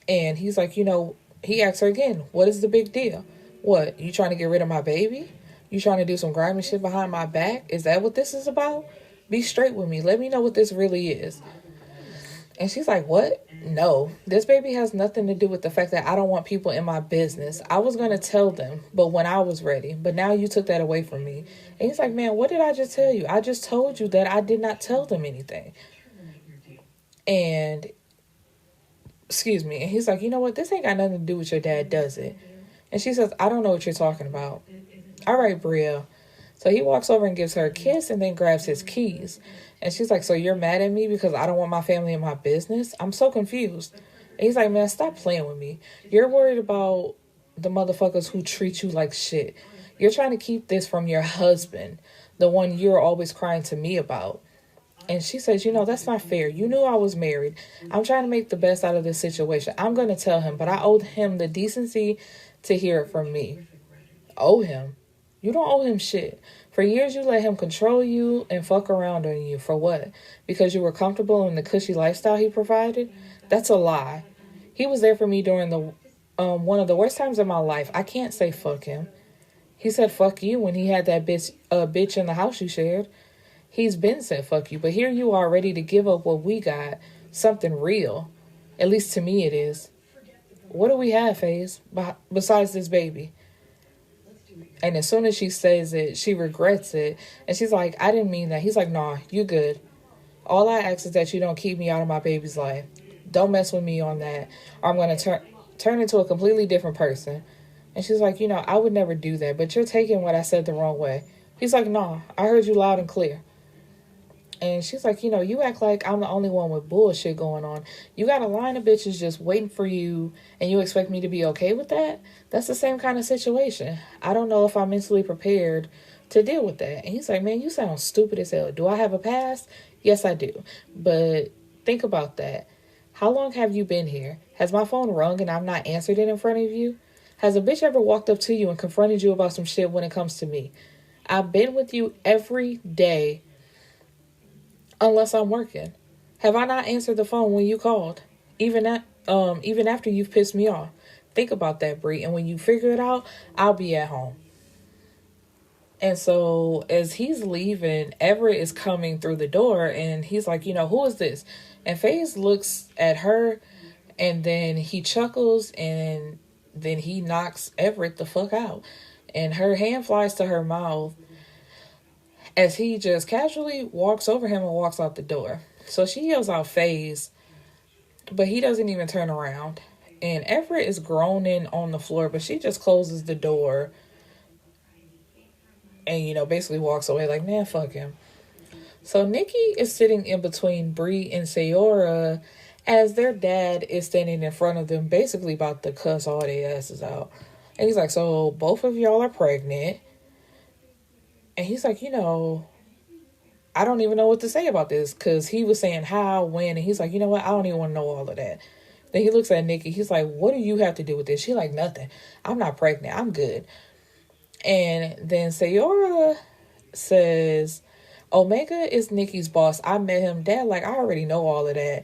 And he's like, you know, he asks her again, what is the big deal? What, you trying to get rid of my baby? You trying to do some grimy shit behind my back? Is that what this is about? Be straight with me. Let me know what this really is. And she's like, what? No, this baby has nothing to do with the fact that I don't want people in my business. I was going to tell them, but when I was ready. But now you took that away from me. And he's like, man, what did I just tell you? I just told you that I did not tell them anything. And, excuse me. And he's like, you know what? This ain't got nothing to do with your dad, does it? And she says, I don't know what you're talking about. All right, Brielle. So he walks over and gives her a kiss and then grabs his keys. And she's like, so you're mad at me because I don't want my family in my business? I'm so confused. And he's like, man, stop playing with me. You're worried about the motherfuckers who treat you like shit. You're trying to keep this from your husband, the one you're always crying to me about. And she says, you know, that's not fair. You knew I was married. I'm trying to make the best out of this situation. I'm going to tell him, but I owe him the decency to hear it from me. Owe him? You don't owe him shit. For years, you let him control you and fuck around on you. For what? Because you were comfortable in the cushy lifestyle he provided? That's a lie. He was there for me during the one of the worst times of my life. I can't say fuck him. He said fuck you when he had that bitch in the house you shared. He's been said fuck you, but here you are ready to give up what we got. Something real. At least to me it is. What do we have, FaZe, besides this baby? And as soon as she says it, she regrets it. And she's like, I didn't mean that. He's like, nah, you good. All I ask is that you don't keep me out of my baby's life. Don't mess with me on that. Or I'm going to turn into a completely different person. And she's like, you know, I would never do that. But you're taking what I said the wrong way. He's like, nah, I heard you loud and clear. And she's like, you know, you act like I'm the only one with bullshit going on. You got a line of bitches just waiting for you, and you expect me to be okay with that? That's the same kind of situation. I don't know if I'm mentally prepared to deal with that. And he's like, man, you sound stupid as hell. Do I have a past? Yes, I do. But think about that. How long have you been here? Has my phone rung and I've not answered it in front of you? Has a bitch ever walked up to you and confronted you about some shit when it comes to me? I've been with you every day unless I'm working. Have I not answered the phone when you called? Even after you've pissed me off? Think about that, Bree. And when you figure it out, I'll be at home. And so as he's leaving, Everett is coming through the door and he's like, who is this? And FaZe looks at her and then he chuckles and then he knocks Everett the fuck out. And her hand flies to her mouth as he just casually walks over him and walks out the door. So she yells out FaZe, but he doesn't even turn around. And Everett is groaning on the floor, but she just closes the door and, basically walks away like, man, fuck him. So Nikki is sitting in between Bree and Sayora as their dad is standing in front of them, basically about to cuss all their asses out. And he's like, so both of y'all are pregnant. And he's like, I don't even know what to say about this. Because he was saying how, when. And he's like, you know what? I don't even want to know all of that. Then he looks at Nikki. He's like, what do you have to do with this? She's like, nothing. I'm not pregnant. I'm good. And then Sayora says, Omega is Nikki's boss. I met him. Dad, like, I already know all of that.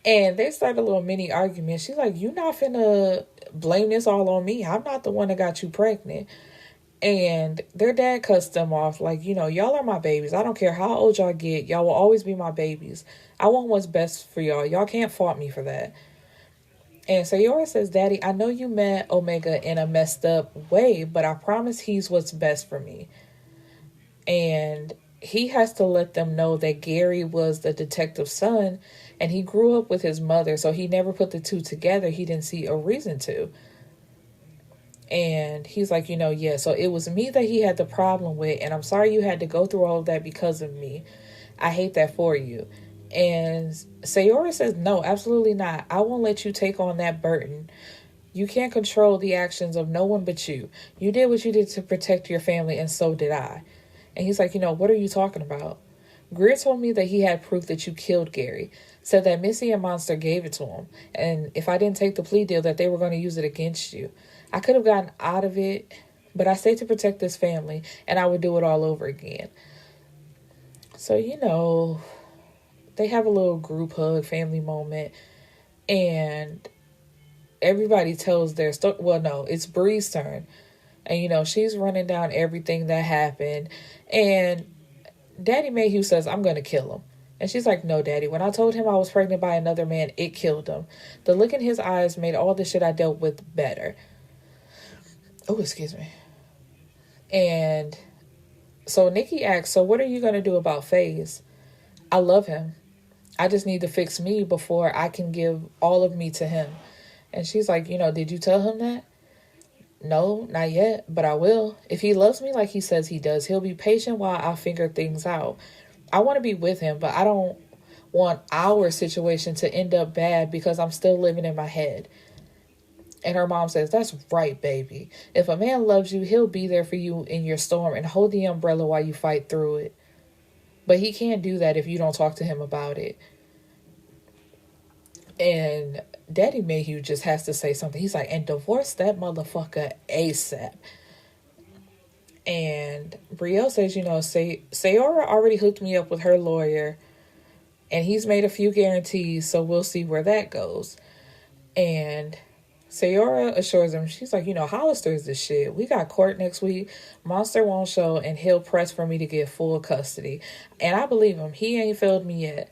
And they start a little mini argument. She's like, you not finna blame this all on me. I'm not the one that got you pregnant. And their dad cuts them off like, y'all are my babies. I don't care how old y'all get. Y'all will always be my babies. I want what's best for y'all. Y'all can't fault me for that. And Sayora says, Daddy, I know you met Omega in a messed up way, but I promise he's what's best for me. And he has to let them know that Gary was the detective's son and he grew up with his mother, so he never put the two together. He didn't see a reason to. And he's like, yeah, so it was me that he had the problem with, and I'm sorry you had to go through all of that because of me. I hate that for you. And Sayora says, no, absolutely not. I won't let you take on that burden. You can't control the actions of no one but you. You did what you did to protect your family, and so did I. And he's like, what are you talking about? Greer told me that he had proof that you killed Gary. Said that Missy and Monster gave it to him. And if I didn't take the plea deal, that they were going to use it against you. I could have gotten out of it, but I stayed to protect this family, and I would do it all over again. So, they have a little group hug, family moment, and everybody tells their story. Well, no, it's Bree's turn. And, she's running down everything that happened. And Daddy Mayhew says, I'm going to kill him. And she's like, no, Daddy. When I told him I was pregnant by another man, it killed him. The look in his eyes made all the shit I dealt with better. Oh, excuse me. And so Nikki asks, so what are you going to do about FaZe? I love him. I just need to fix me before I can give all of me to him. And she's like, did you tell him that? No, not yet, but I will. If he loves me like he says he does, he'll be patient while I figure things out. I want to be with him, but I don't want our situation to end up bad because I'm still living in my head. And her mom says, that's right, baby. If a man loves you, he'll be there for you in your storm and hold the umbrella while you fight through it. But he can't do that if you don't talk to him about it. And Daddy Mayhew just has to say something. He's like, and divorce that motherfucker ASAP. And Brielle says, Sayora already hooked me up with her lawyer. And he's made a few guarantees, so we'll see where that goes. And Sayora assures him, she's like, Hollister is the shit. We got court next week. Monster won't show, and he'll press for me to get full custody. And I believe him. He ain't failed me yet.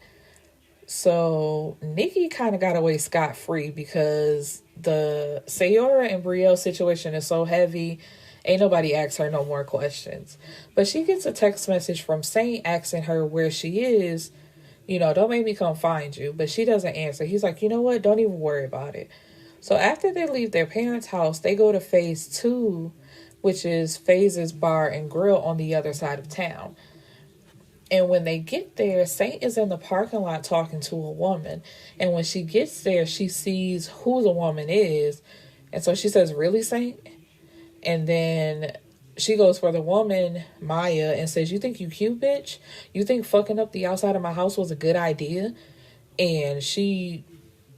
So Nikki kind of got away scot-free because the Sayora and Brielle situation is so heavy. Ain't nobody asks her no more questions. But she gets a text message from Saint asking her where she is. Don't make me come find you. But she doesn't answer. He's like, you know what? Don't even worry about it. So after they leave their parents' house, they go to phase 2, which is FaZe's bar and grill on the other side of town. And when they get there, Saint is in the parking lot talking to a woman. And when she gets there, she sees who the woman is. And so she says, really, Saint? And then she goes for the woman, Maya, and says, you think you cute, bitch? You think fucking up the outside of my house was a good idea? And she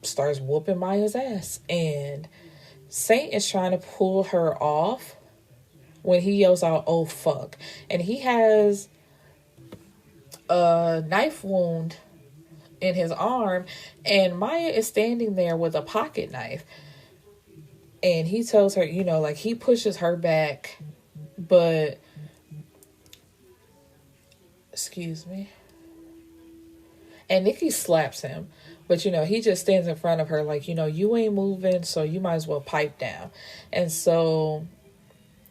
starts whooping Maya's ass. And Saint is trying to pull her off when he yells out, oh, fuck. And he has a knife wound in his arm, and Maya is standing there with a pocket knife. And he tells her, like he pushes her back, but, excuse me. And Nikki slaps him. But, he just stands in front of her like, you ain't moving, so you might as well pipe down. And so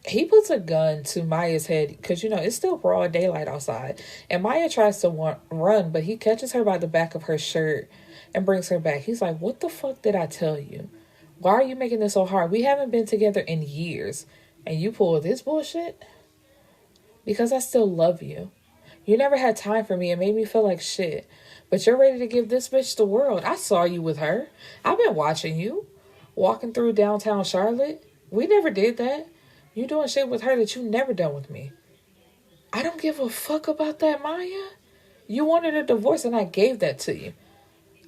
he puts a gun to Maya's head because, it's still broad daylight outside. And Maya tries to run, but he catches her by the back of her shirt and brings her back. He's like, what the fuck did I tell you? Why are you making this so hard? We haven't been together in years. And you pull this bullshit? Because I still love you. You never had time for me and made me feel like shit. But you're ready to give this bitch the world. I saw you with her. I've been watching you. Walking through downtown Charlotte. We never did that. You doing shit with her that you never done with me. I don't give a fuck about that, Maya. You wanted a divorce and I gave that to you.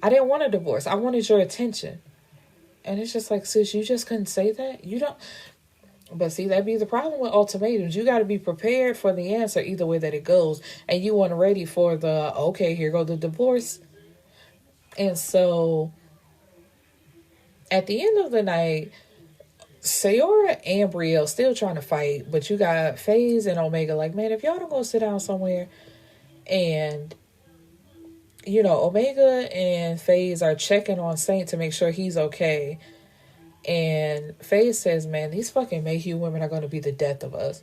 I didn't want a divorce. I wanted your attention. And it's just like, sis, you just couldn't say that? You don't... But see, that'd be the problem with ultimatums. You got to be prepared for the answer either way that it goes. And you weren't ready for the, okay, here go the divorce. And so, at the end of the night, Sayora and Brielle still trying to fight. But you got FaZe and Omega like, man, if y'all don't go sit down somewhere. And, Omega and FaZe are checking on Saint to make sure he's okay. And FaZe says, man, these fucking Mayhew women are going to be the death of us.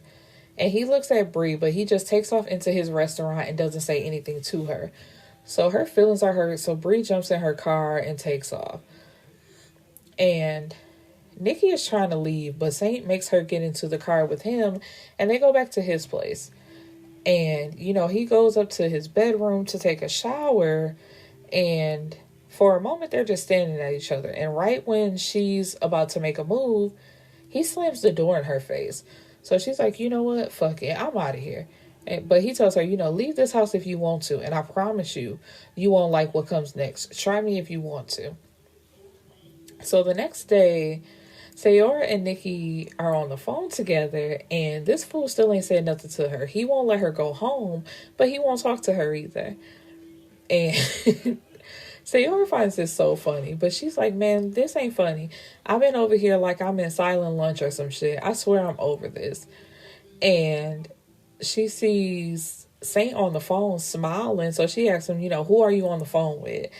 And he looks at Brie, but he just takes off into his restaurant and doesn't say anything to her. So her feelings are hurt. So Brie jumps in her car and takes off. And Nikki is trying to leave, but Saint makes her get into the car with him. And they go back to his place. And, he goes up to his bedroom to take a shower. And for a moment, they're just standing at each other. And right when she's about to make a move, he slams the door in her face. So she's like, you know what? Fuck it. I'm out of here. But he tells her, leave this house if you want to. And I promise you, you won't like what comes next. Try me if you want to. So the next day, Sayora and Nikki are on the phone together. And this fool still ain't said nothing to her. He won't let her go home, but he won't talk to her either. And... Sayora finds this so funny, but she's like, man, this ain't funny. I've been over here like I'm in silent lunch or some shit. I swear I'm over this. And she sees Saint on the phone smiling, so she asks him, who are you on the phone with?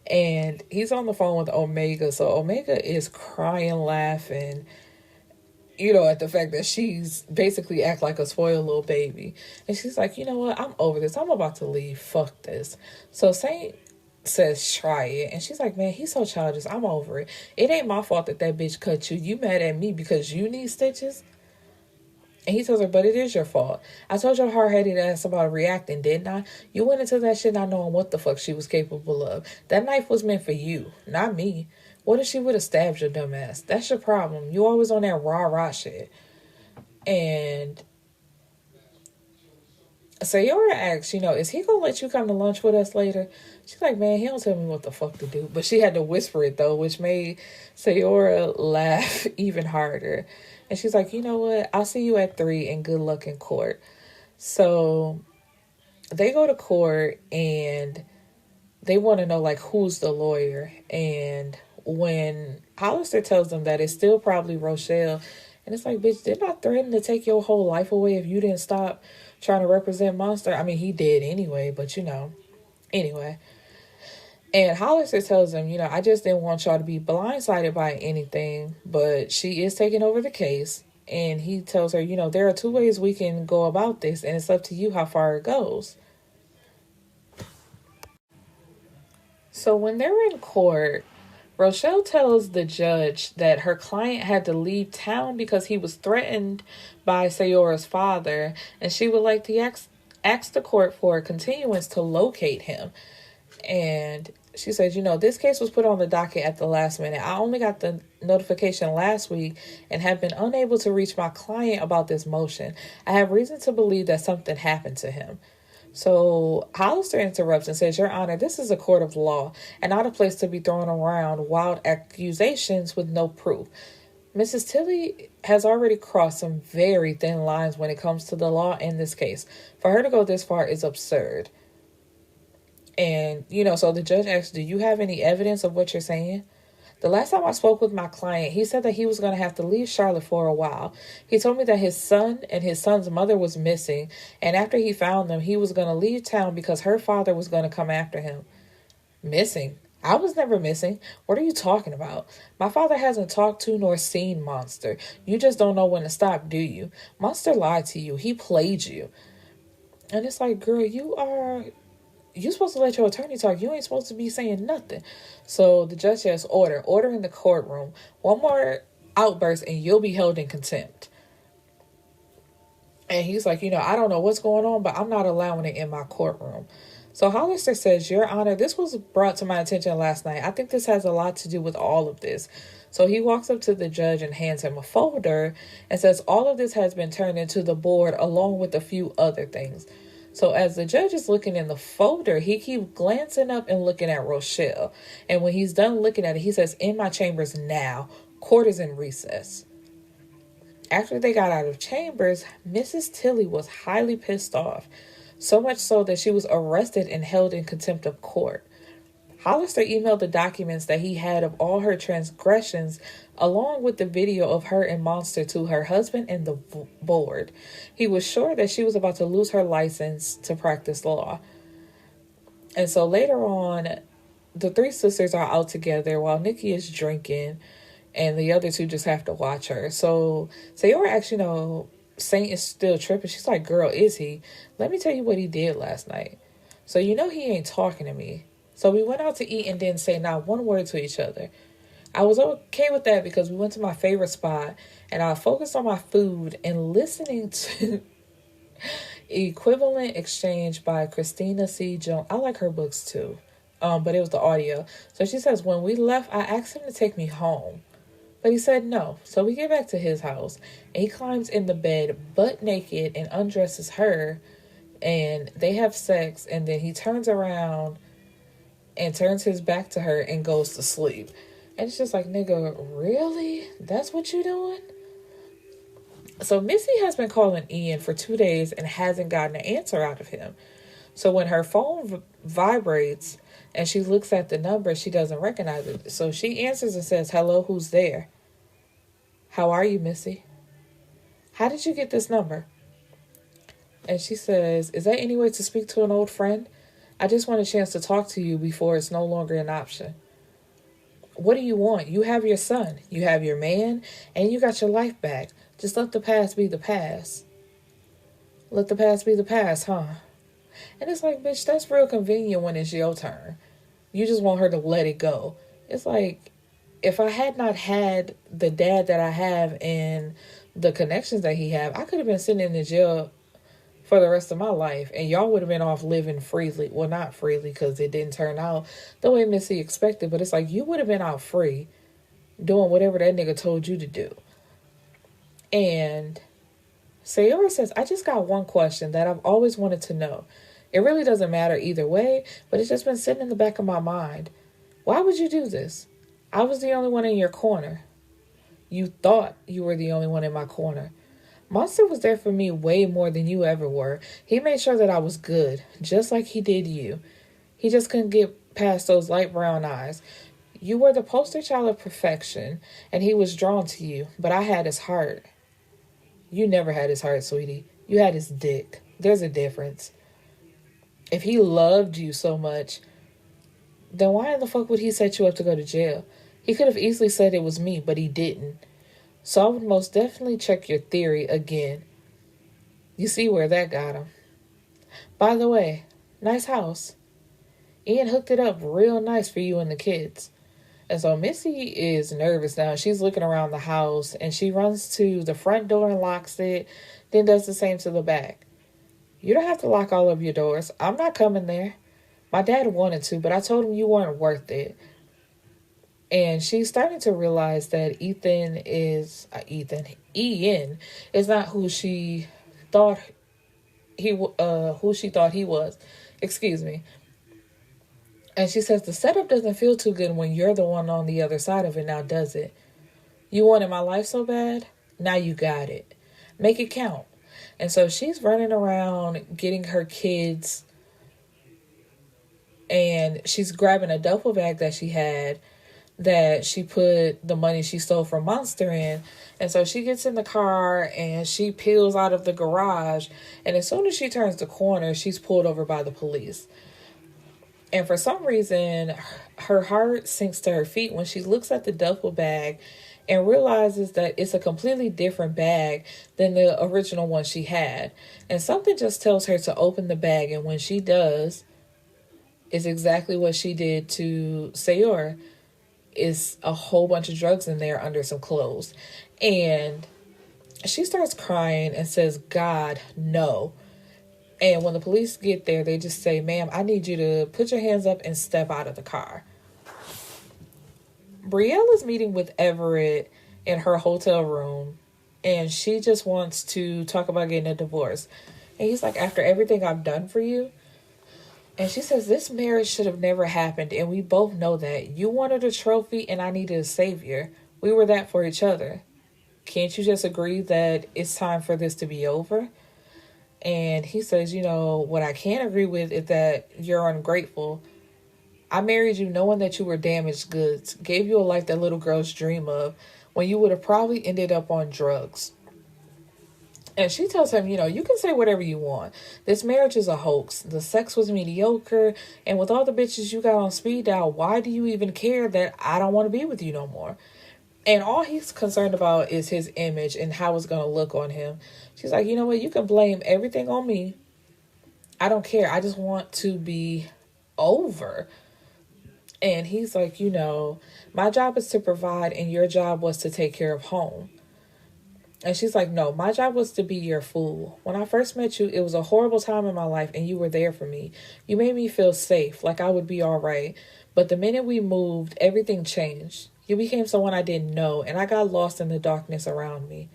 And he's on the phone with Omega, so Omega is crying, laughing, at the fact that she's basically act like a spoiled little baby. And she's like, you know what? I'm over this. I'm about to leave. Fuck this. So Saint says try it, and she's like, man, he's so childish. I'm over it. It ain't my fault that bitch cut you. You mad at me because you need stitches? And he tells her, but it is your fault. I told your hard-headed ass about reacting, didn't I? You went into that shit not knowing what the fuck she was capable of. That knife was meant for you, not me. What if she would have stabbed your dumb ass? That's your problem. You always on that rah-rah shit. And Sayora asks, is he gonna let you come to lunch with us later? She's like, man, he don't tell me what the fuck to do. But she had to whisper it, though, which made Sayora laugh even harder. And she's like, you know what? I'll see you at 3 and good luck in court. So they go to court and they want to know, like, who's the lawyer. And when Hollister tells them that it's still probably Rochelle, and it's like, bitch, didn't I threaten to take your whole life away if you didn't stop trying to represent Monster? I mean, he did anyway, but anyway. And Hollister tells him, I just didn't want y'all to be blindsided by anything, but she is taking over the case. And he tells her, there are 2 ways we can go about this, and it's up to you how far it goes. So when they're in court, Rochelle tells the judge that her client had to leave town because he was threatened by Sayora's father, and she would like to ask the court for a continuance to locate him. And she says, this case was put on the docket at the last minute. I only got the notification last week and have been unable to reach my client about this motion. I have reason to believe that something happened to him. So Hollister interrupts and says, Your Honor, this is a court of law and not a place to be throwing around wild accusations with no proof. Mrs. Tilly has already crossed some very thin lines when it comes to the law in this case. For her to go this far is absurd. And, so the judge asks, do you have any evidence of what you're saying? The last time I spoke with my client, he said that he was going to have to leave Charlotte for a while. He told me that his son and his son's mother was missing, and after he found them, he was going to leave town because her father was going to come after him. Missing? I was never missing. What are you talking about? My father hasn't talked to nor seen Monster. You just don't know when to stop, do you? Monster lied to you. He played you. And it's like, girl, you're supposed to let your attorney talk. You ain't supposed to be saying nothing. So the judge says, order in the courtroom. One more outburst and you'll be held in contempt. And he's like, I don't know what's going on, but I'm not allowing it in my courtroom. So Hollister says, Your Honor, this was brought to my attention last night. I think this has a lot to do with all of this. So he walks up to the judge and hands him a folder and says, all of this has been turned into the board along with a few other things. So as the judge is looking in the folder, he keeps glancing up and looking at Rochelle. And when he's done looking at it, he says, in my chambers now. Court is in recess. After they got out of chambers, Mrs. Tilly was highly pissed off. So much so that she was arrested and held in contempt of court. Hollister emailed the documents that he had of all her transgressions, along with the video of her and Monster, to her husband and the board. He was sure that she was about to lose her license to practice law. And so later on, the three sisters are out together while Nikki is drinking, and the other two just have to watch her. So Sayora asks, Saint is still tripping. She's like, girl, is he? Let me tell you what he did last night. So he ain't talking to me. So we went out to eat and didn't say not one word to each other. I was okay with that because we went to my favorite spot and I focused on my food and listening to Equivalent Exchange by Christina C. Jones. I like her books too, but it was the audio. So she says, when we left, I asked him to take me home. But he said no. So we get back to his house and he climbs in the bed butt naked and undresses her and they have sex, and then he turns around and turns his back to her and goes to sleep. And it's just like, nigga, really? That's what you doing? So Missy has been calling Ian for 2 days and hasn't gotten an answer out of him. So when her phone vibrates and she looks at the number, she doesn't recognize it. So she answers and says, hello, who's there? How are you, Missy? How did you get this number? And she says, is there any way to speak to an old friend? I just want a chance to talk to you before it's no longer an option. What do you want? You have your son, you have your man, and you got your life back. Just let the past be the past. Let the past be the past, huh? And it's like, bitch, that's real convenient when it's your turn. You just want her to let it go. It's like, if I had not had the dad that I have and the connections that he have, I could have been sitting in the jail for the rest of my life, and y'all would have been off living freely. Well, not freely, because it didn't turn out the way Missy expected, but it's like, you would have been out free doing whatever that nigga told you to do. And Sayora says, I just got one question that I've always wanted to know. It really doesn't matter either way, but it's just been sitting in the back of my mind. Why would you do this? I was the only one in your corner. You thought you were the only one in my corner. Monster was there for me way more than you ever were. He made sure that I was good, just like he did you. He just couldn't get past those light brown eyes. You were the poster child of perfection, and he was drawn to you, but I had his heart. You never had his heart, sweetie. You had his dick. There's a difference. If he loved you so much, then why in the fuck would he set you up to go to jail? He could have easily said it was me, but he didn't. So I would most definitely check your theory again. You see where that got him. By the way, nice house. Ian hooked it up real nice for you and the kids. And so Missy is nervous now. She's looking around the house and she runs to the front door and locks it, then does the same to the back. You don't have to lock all of your doors. I'm not coming there. My dad wanted to, but I told him you weren't worth it. And she's starting to realize that Ian is not who she thought he was. Excuse me. And she says the setup doesn't feel too good when you're the one on the other side of it now, does it? You wanted my life so bad? Now you got it. Make it count. And so she's running around getting her kids, and she's grabbing a duffel bag that she had that she put the money she stole from Monster in. And so she gets in the car and she peels out of the garage. And as soon as she turns the corner, she's pulled over by the police. And for some reason, her heart sinks to her feet when she looks at the duffel bag and realizes that it's a completely different bag than the original one she had. And something just tells her to open the bag. And when she does, it's exactly what she did to Sayora. Is a whole bunch of drugs in there under some clothes. And she starts crying and says, God, no. And when the police get there, they just say, ma'am, I need you to put your hands up and step out of the car. Brielle is meeting with Everett in her hotel room, and she just wants to talk about getting a divorce. And he's like, after everything I've done for you? And she says, this marriage should have never happened, and we both know that. You wanted a trophy, and I needed a savior. We were that for each other. Can't you just agree that it's time for this to be over? And he says, what I can't agree with is that you're ungrateful. I married you knowing that you were damaged goods, gave you a life that little girls dream of, when you would have probably ended up on drugs. And she tells him, you can say whatever you want. This marriage is a hoax. The sex was mediocre. And with all the bitches you got on speed dial, why do you even care that I don't want to be with you no more? And all he's concerned about is his image and how it's going to look on him. She's like, you know what? You can blame everything on me. I don't care. I just want to be over. And he's like, my job is to provide and your job was to take care of home. And she's like, no, my job was to be your fool. When I first met you, it was a horrible time in my life and you were there for me. You made me feel safe, like I would be all right. But the minute we moved, everything changed. You became someone I didn't know and I got lost in the darkness around me.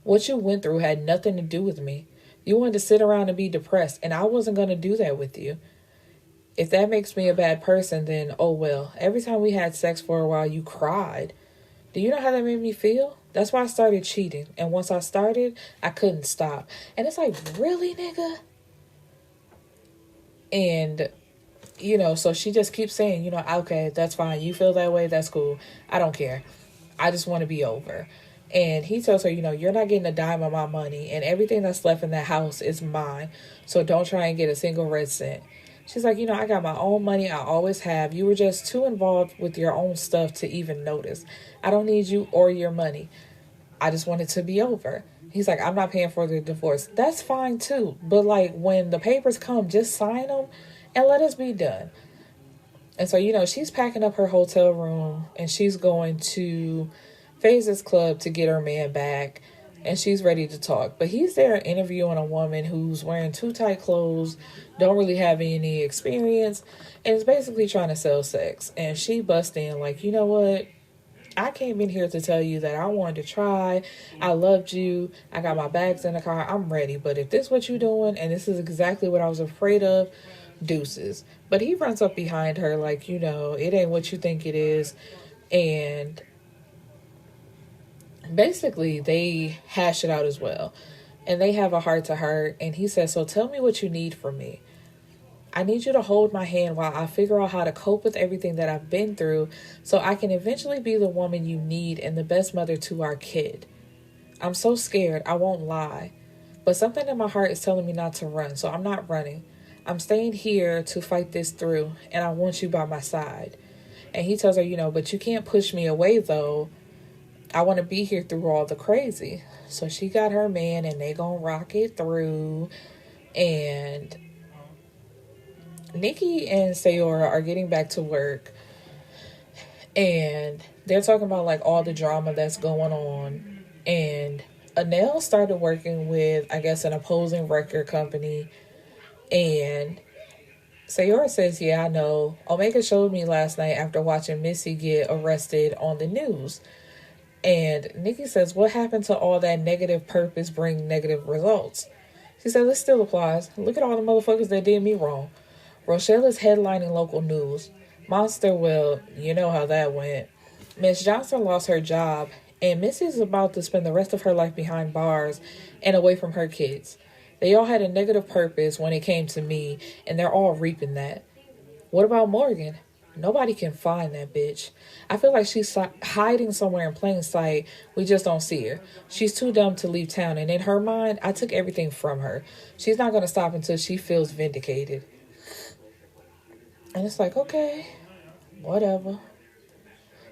What you went through had nothing to do with me. You wanted to sit around and be depressed and I wasn't going to do that with you. If that makes me a bad person, then oh well. Every time we had sex for a while, you cried. Do you know how that made me feel? That's why I started cheating. And once I started, I couldn't stop. And it's like, really, nigga? And, so she just keeps saying, okay, that's fine. You feel that way. That's cool. I don't care. I just want to be over. And he tells her, you're not getting a dime of my money. And everything that's left in that house is mine. So don't try and get a single red cent. She's like, I got my own money. I always have. You were just too involved with your own stuff to even notice. I don't need you or your money. I just want it to be over. He's like, I'm not paying for the divorce. That's fine too. But when the papers come, just sign them and let us be done. And so, she's packing up her hotel room and she's going to Phases Club to get her man back. And she's ready to talk. But he's there interviewing a woman who's wearing too tight clothes, don't really have any experience, and is basically trying to sell sex. And she busts in like, you know what? I came in here to tell you that I wanted to try. I loved you. I got my bags in the car. I'm ready. But if this is what you're doing, and this is exactly what I was afraid of, deuces. But he runs up behind her like, it ain't what you think it is. And basically, they hash it out as well. And they have a heart-to-heart. And he says, so tell me what you need from me. I need you to hold my hand while I figure out how to cope with everything that I've been through so I can eventually be the woman you need and the best mother to our kid. I'm so scared, I won't lie. But something in my heart is telling me not to run, so I'm not running. I'm staying here to fight this through, and I want you by my side. And he tells her, but you can't push me away, though. I want to be here through all the crazy. So she got her man, and they gonna rock it through. And Nikki and Sayora are getting back to work. And they're talking about, all the drama that's going on. And Anel started working with, I guess, an opposing record company. And Sayora says, yeah, I know. Omega showed me last night after watching Missy get arrested on the news. And Nikki says, what happened to all that negative purpose bring negative results? She said, it still applies. Look at all the motherfuckers that did me wrong. Rochelle is headlining local news. Monster, well, you know how that went. Miss Johnson lost her job, and Missy's about to spend the rest of her life behind bars and away from her kids. They all had a negative purpose when it came to me, and they're all reaping that. What about Morgan? Nobody can find that bitch. I feel like she's hiding somewhere in plain sight. We just don't see her. She's too dumb to leave town. And in her mind, I took everything from her. She's not going to stop until she feels vindicated. And it's like, okay, whatever.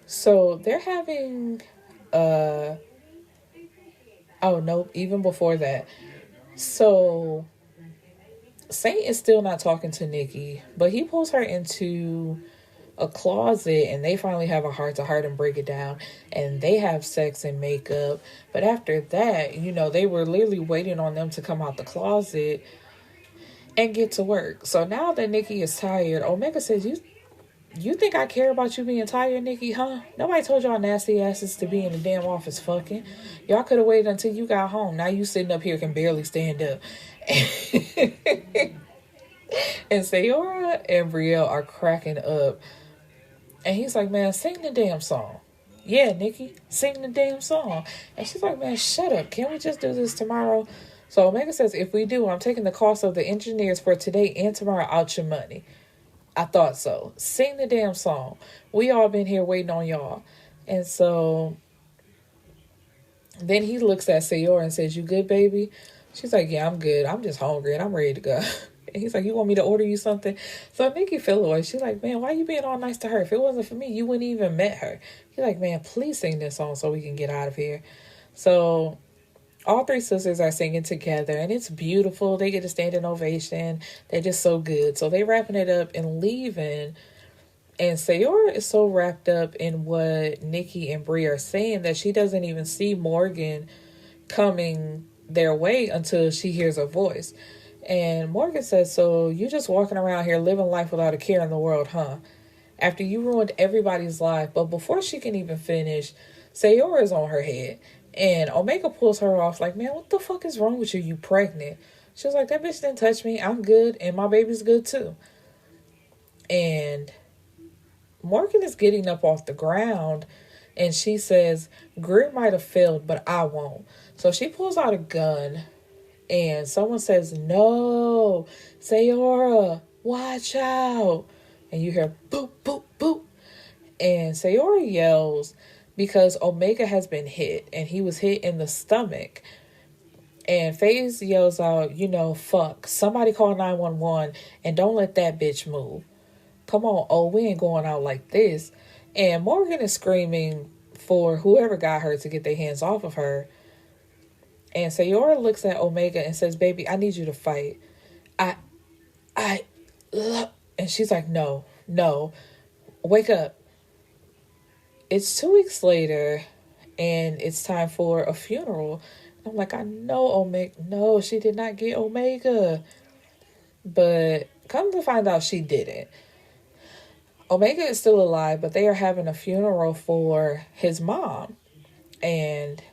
So they're having, oh, nope, even before that. So Saint is still not talking to Nikki, but he pulls her into a closet and they finally have a heart to heart and break it down, and they have sex and makeup. But after that, they were literally waiting on them to come out the closet and get to work. So now that Nikki is tired, Omega says, you think I care about you being tired, Nikki, huh? Nobody told y'all nasty asses to be in the damn office fucking. Y'all could have waited until you got home. Now you sitting up here can barely stand up. And Sayora and Brielle are cracking up. And he's like, man, sing the damn song. Yeah, Nikki, sing the damn song. And she's like, man, shut up. Can't we just do this tomorrow? So Omega says, if we do, I'm taking the cost of the engineers for today and tomorrow out your money. I thought so. Sing the damn song. We all been here waiting on y'all. And so then he looks at Sayora and says, you good, baby? She's like, yeah, I'm good. I'm just hungry and I'm ready to go. And he's like, you want me to order you something? So Nikki fell away. She's like, man, why you being all nice to her? If it wasn't for me, you wouldn't even met her. He's like, man, please sing this song so we can get out of here. So all three sisters are singing together, and it's beautiful. They get a standing ovation. They're just so good. So they wrapping it up and leaving. And Sayora is so wrapped up in what Nikki and Bree are saying that she doesn't even see Morgan coming their way until she hears a voice. And Morgan says, so you just walking around here living life without a care in the world, huh? After you ruined everybody's life. But before she can even finish, Sayora is on her head. And Omega pulls her off like, man, what the fuck is wrong with you? You pregnant. She was like, that bitch didn't touch me. I'm good. And my baby's good too. And Morgan is getting up off the ground. And she says, Grit might have failed, but I won't. So she pulls out a gun. And someone says, no, Sayora, watch out. And you hear boop, boop, boop. And Sayora yells because Omega has been hit. And he was hit in the stomach. And FaZe yells out, fuck. Somebody call 911 and don't let that bitch move. Come on, we ain't going out like this. And Morgan is screaming for whoever got her to get their hands off of her. And Sayora looks at Omega and says, baby, I need you to fight. And she's like, no, wake up. It's 2 weeks later and it's time for a funeral. I'm like, I know Omega. No, she did not get Omega. But come to find out she didn't. Omega is still alive, but they are having a funeral for his mom. And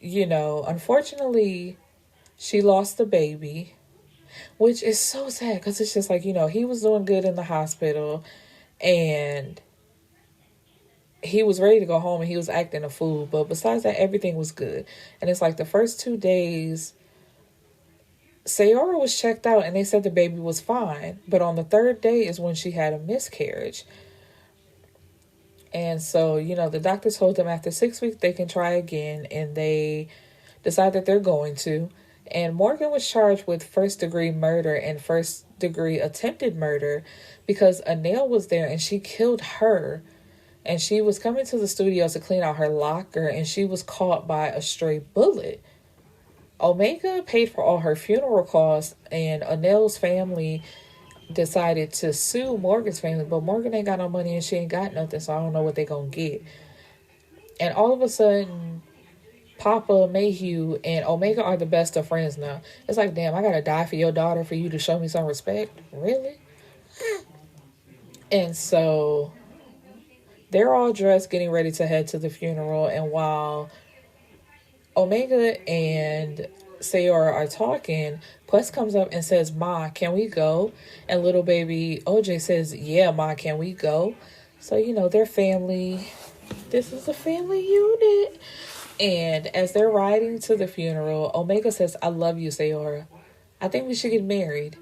unfortunately, she lost the baby, which is so sad because it's just like, he was doing good in the hospital and he was ready to go home and he was acting a fool. But besides that, everything was good. And it's like the first 2 days, Sayora was checked out and they said the baby was fine. But on the 3rd day is when she had a miscarriage. And so, the doctor told them after 6 weeks they can try again, and they decide that they're going to. And Morgan was charged with 1st-degree murder and 1st-degree attempted murder because Anel was there and she killed her. And she was coming to the studio to clean out her locker and she was caught by a stray bullet. Omega paid for all her funeral costs, and Anel's family decided to sue Morgan's family, but Morgan ain't got no money and she ain't got nothing, so I don't know what they gonna get. And all of a sudden, Papa, Mayhew, and Omega are the best of friends now. It's like, damn, I gotta die for your daughter for you to show me some respect? Really? And so they're all dressed, getting ready to head to the funeral, and while Omega and Sayora are talking, Quest comes up and says, Ma, can we go? And little baby OJ says, yeah, Ma, can we go? So, they're family. This is a family unit. And as they're riding to the funeral, Omega says, I love you, Sayora. I think we should get married.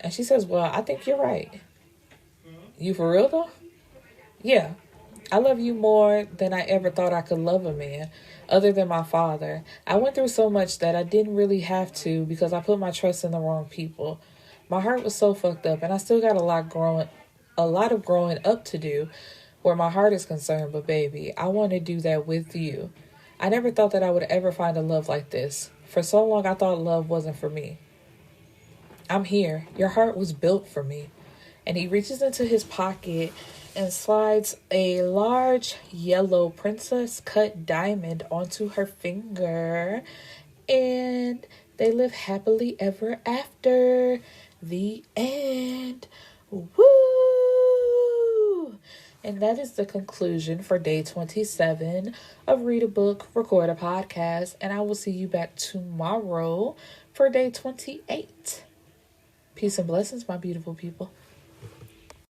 And she says, well, I think you're right. You for real though? Yeah. I love you more than I ever thought I could love a man, other than my father. I went through so much that I didn't really have to because I put my trust in the wrong people. My heart was so fucked up, and I still got a lot of growing up to do where my heart is concerned, but baby, I want to do that with you. I never thought that I would ever find a love like this. For so long, I thought love wasn't for me. I'm here. Your heart was built for me. And he reaches into his pocket and slides a large yellow princess cut diamond onto her finger. And they live happily ever after. The end. Woo! And that is the conclusion for day 27 of Read a Book, Record a Podcast. And I will see you back tomorrow for day 28. Peace and blessings, my beautiful people.